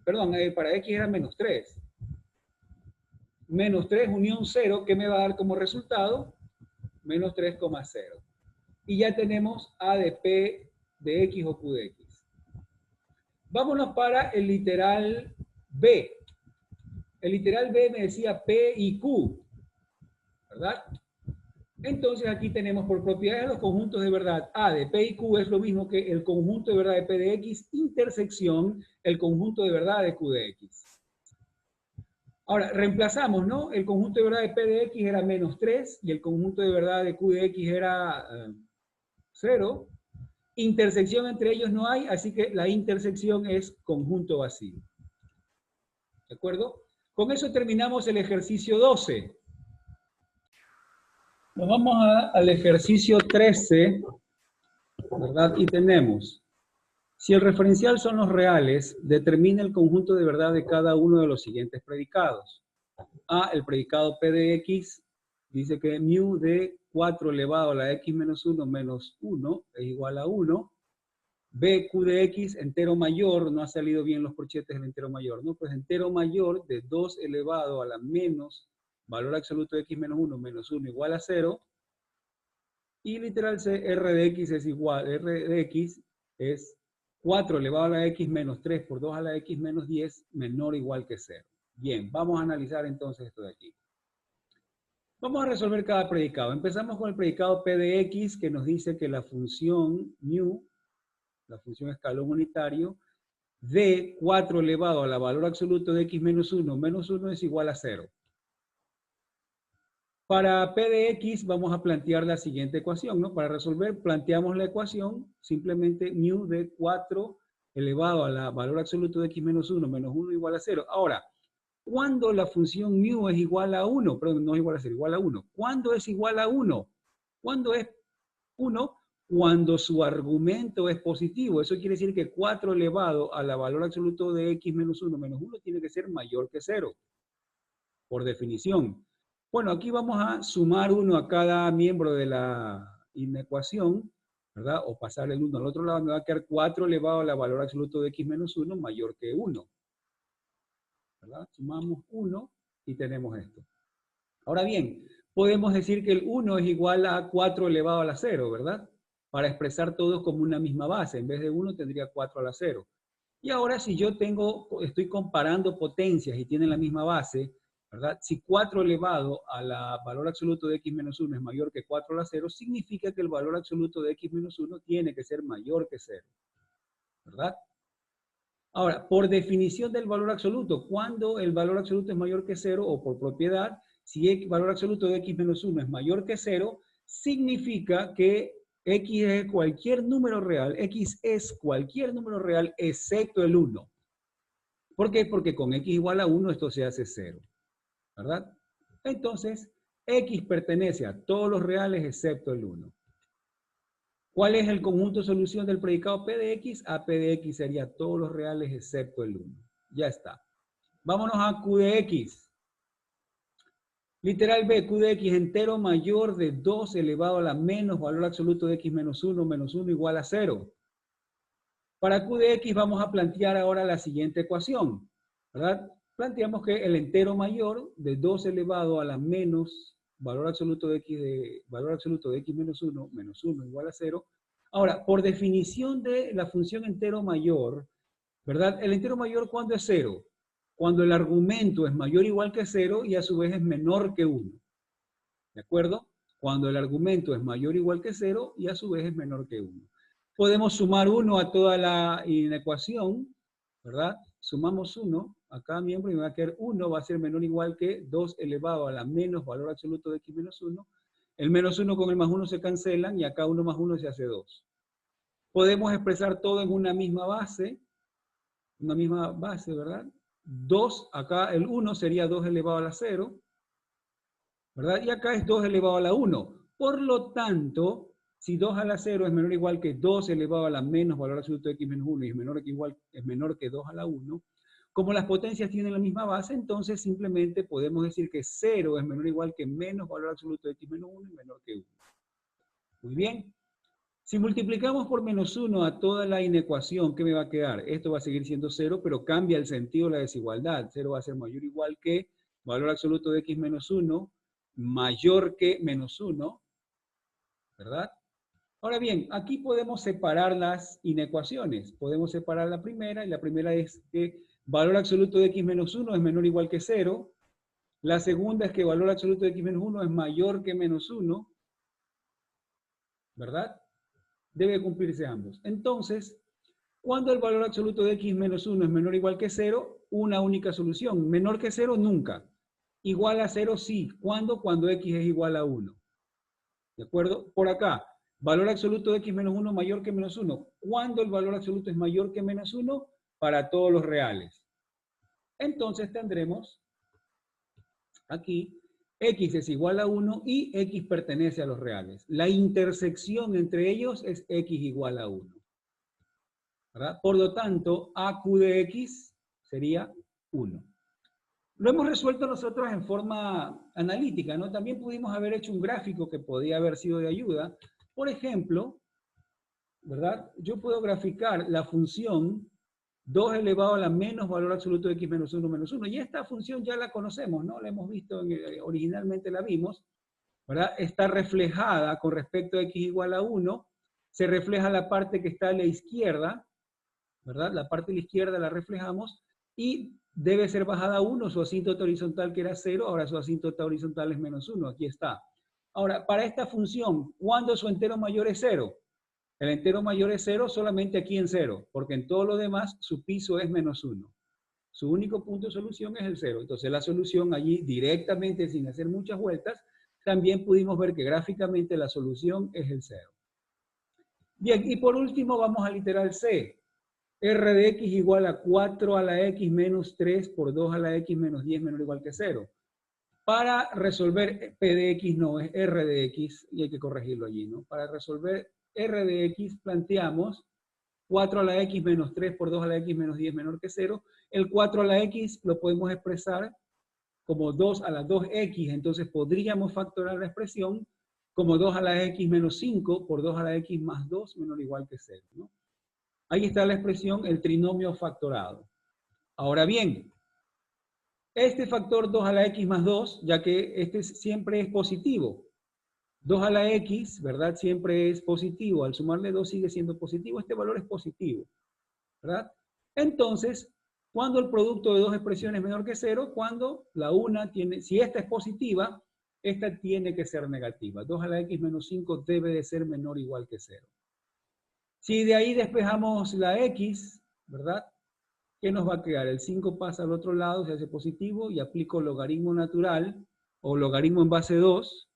Perdón, para X era menos 3. Menos 3 unión 0, ¿qué me va a dar como resultado? Menos 3,0. Y ya tenemos A de P de X o Q de X. Vámonos para el literal B. El literal B me decía P y Q, ¿verdad? Entonces aquí tenemos por propiedades de los conjuntos de verdad A de P y Q es lo mismo que el conjunto de verdad de P de X intersección el conjunto de verdad de Q de X. Ahora, reemplazamos, ¿no? El conjunto de verdad de P de X era menos 3 y el conjunto de verdad de Q de X era 0. Intersección entre ellos no hay, así que la intersección es conjunto vacío. ¿De acuerdo? Con eso terminamos el ejercicio 12. Nos vamos al ejercicio 13, ¿verdad? Y tenemos, si el referencial son los reales, determina el conjunto de verdad de cada uno de los siguientes predicados. A, el predicado P de X, dice que mu de 4 elevado a la X menos 1 menos 1 es igual a 1. B, Q de X, entero mayor, no ha salido bien los corchetes del entero mayor, ¿no? Pues entero mayor de 2 elevado a la menos valor absoluto de X menos 1 menos 1 igual a 0. Y literal C, R de X es igual, R de X es 4 elevado a la X menos 3 por 2 a la X menos 10 menor o igual que 0. Bien, vamos a analizar entonces esto de aquí. Vamos a resolver cada predicado. Empezamos con el predicado P de X que nos dice que la función mu, la función escalón unitario, de 4 elevado a la valor absoluto de X menos 1 es igual a 0. Para P de X vamos a plantear la siguiente ecuación, ¿no? Para resolver, planteamos la ecuación, simplemente mu de 4 elevado a la valor absoluto de X menos 1 igual a 0. Ahora, ¿cuándo la función mu es igual a 1? Perdón, no es igual a 0, igual a 1. ¿Cuándo es igual a 1? ¿Cuándo es 1? Cuando su argumento es positivo. Eso quiere decir que 4 elevado a la valor absoluto de X menos 1 tiene que ser mayor que 0, por definición. Bueno, aquí vamos a sumar 1 a cada miembro de la inecuación, ¿verdad? O pasarle el 1 al otro lado, me va a quedar 4 elevado a la valor absoluto de X menos 1 mayor que 1. ¿Verdad? Sumamos 1 y tenemos esto. Ahora bien, podemos decir que el 1 es igual a 4 elevado a la 0, ¿verdad? Para expresar todos como una misma base. En vez de 1 tendría 4 a la 0. Y ahora si yo estoy comparando potencias y tienen la misma base, ¿verdad? Si 4 elevado a la valor absoluto de X menos 1 es mayor que 4 a la 0, significa que el valor absoluto de X menos 1 tiene que ser mayor que 0. ¿Verdad? Ahora, por definición del valor absoluto, cuando el valor absoluto es mayor que 0 o por propiedad, si el valor absoluto de X menos 1 es mayor que 0, significa que X es cualquier número real, X es cualquier número real excepto el 1. ¿Por qué? Porque con X igual a 1 esto se hace 0. ¿Verdad? Entonces, X pertenece a todos los reales excepto el 1. ¿Cuál es el conjunto de solución del predicado P de X? A P de X sería todos los reales excepto el 1. Ya está. Vámonos a Q de X. Literal B, Q de X entero mayor de 2 elevado a la menos valor absoluto de X menos 1 igual a 0. Para Q de X vamos a plantear ahora la siguiente ecuación, ¿verdad? Planteamos que el entero mayor de 2 elevado a la menos valor absoluto de x menos 1 igual a 0. Ahora, por definición de la función entero mayor, ¿verdad? El entero mayor, ¿cuándo es 0? Cuando el argumento es mayor o igual que 0 y a su vez es menor que 1. ¿De acuerdo? Cuando el argumento es mayor o igual que 0 y a su vez es menor que 1. Podemos sumar 1 a toda la inecuación, ¿verdad? Sumamos 1 a cada miembro y me va a quedar 1 va a ser menor o igual que 2 elevado a la menos valor absoluto de x menos 1. El menos 1 con el más 1 se cancelan y acá 1 más 1 se hace 2. Podemos expresar todo en una misma base, ¿verdad? 2, acá el 1 sería 2 elevado a la 0, ¿verdad? Y acá es 2 elevado a la 1. Por lo tanto, si 2 a la 0 es menor o igual que 2 elevado a la menos valor absoluto de x menos 1 y es menor que 2 a la 1, como las potencias tienen la misma base, entonces simplemente podemos decir que 0 es menor o igual que menos valor absoluto de x menos 1 y menor que 1. Muy bien. Si multiplicamos por menos 1 a toda la inecuación, ¿qué me va a quedar? Esto va a seguir siendo 0, pero cambia el sentido de la desigualdad. 0 va a ser mayor o igual que valor absoluto de x menos 1, mayor que menos 1, ¿verdad? Ahora bien, aquí podemos separar las inecuaciones. Podemos separar la primera, y la primera es que valor absoluto de x menos 1 es menor o igual que 0. La segunda es que valor absoluto de x menos 1 es mayor que menos 1, ¿verdad? Debe cumplirse ambos. Entonces, cuando el valor absoluto de x menos 1 es menor o igual que 0, una única solución. Menor que 0, nunca. Igual a 0, sí. ¿Cuándo? Cuando x es igual a 1. ¿De acuerdo? Por acá, valor absoluto de x menos 1 mayor que menos 1. ¿Cuándo el valor absoluto es mayor que menos 1? Para todos los reales. Entonces tendremos aquí x es igual a 1 y x pertenece a los reales. La intersección entre ellos es x igual a 1. ¿Verdad? Por lo tanto, AQ de x sería 1. Lo hemos resuelto nosotros en forma analítica, ¿no? También pudimos haber hecho un gráfico que podía haber sido de ayuda. Por ejemplo, ¿verdad? Yo puedo graficar la función 2 elevado a la menos valor absoluto de x menos 1 menos 1. Y esta función ya la conocemos, ¿no? La hemos visto, originalmente la vimos, ¿verdad? Está reflejada con respecto a x igual a 1. Se refleja la parte que está a la izquierda, ¿verdad? La parte de la izquierda la reflejamos y debe ser bajada a 1, su asíntota horizontal que era 0, ahora su asíntota horizontal es menos 1, aquí está. Ahora, para esta función, ¿cuándo su entero mayor es 0? El entero mayor es 0 solamente aquí en 0, porque en todo lo demás su piso es menos 1. Su único punto de solución es el 0. Entonces la solución allí directamente, sin hacer muchas vueltas, también pudimos ver que gráficamente la solución es el 0. Bien, y por último vamos al literal C. R de x igual a 4 a la x menos 3 por 2 a la x menos 10 menor o igual que 0. Para resolver P de x no, es R de x, y hay que corregirlo allí, ¿no? Para resolver R de x planteamos 4 a la x menos 3 por 2 a la x menos 10 menor que 0. El 4 a la x lo podemos expresar como 2 a la 2x, entonces podríamos factorar la expresión como 2 a la x menos 5 por 2 a la x más 2 menor o igual que 0, ¿no? Ahí está la expresión, el trinomio factorado. Ahora bien, este factor 2 a la x más 2, ya que este siempre es positivo. 2 a la x, ¿verdad? Siempre es positivo. Al sumarle 2 sigue siendo positivo. Este valor es positivo, ¿verdad? Entonces, cuando el producto de dos expresiones es menor que 0, cuando la una tiene, si esta es positiva, esta tiene que ser negativa. 2 a la x menos 5 debe de ser menor o igual que 0. Si de ahí despejamos la x, ¿verdad? ¿Qué nos va a quedar? El 5 pasa al otro lado, se hace positivo y aplico logaritmo natural o logaritmo en base 2,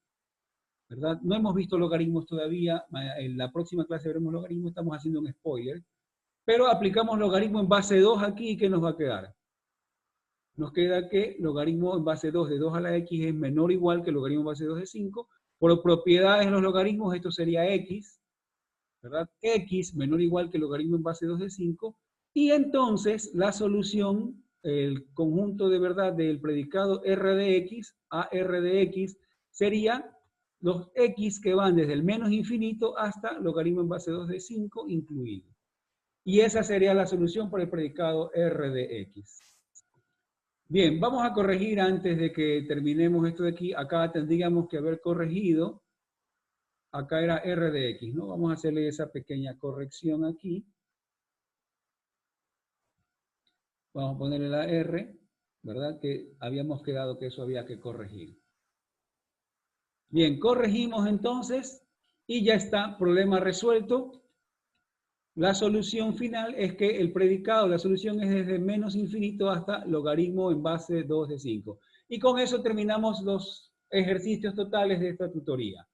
¿verdad? No hemos visto logaritmos todavía, en la próxima clase veremos logaritmos, estamos haciendo un spoiler, pero aplicamos logaritmo en base 2 aquí y ¿qué nos va a quedar? Nos queda que logaritmo en base 2 de 2 a la x es menor o igual que logaritmo en base 2 de 5. Por propiedades de los logaritmos, esto sería x, ¿verdad? X menor o igual que logaritmo en base 2 de 5. Y entonces la solución, el conjunto de verdad del predicado R de x a R de x sería los x que van desde el menos infinito hasta logaritmo en base 2 de 5 incluido. Y esa sería la solución para el predicado R de x. Bien, vamos a corregir antes de que terminemos esto de aquí. Acá tendríamos que haber corregido. Acá era r de x, ¿no? Vamos a hacerle esa pequeña corrección aquí. Vamos a ponerle la r, ¿verdad? Que habíamos quedado que eso había que corregir. Bien, corregimos entonces y ya está, problema resuelto. La solución final es que el predicado, la solución es desde menos infinito hasta logaritmo en base 2 de 5. Y con eso terminamos los ejercicios totales de esta tutoría.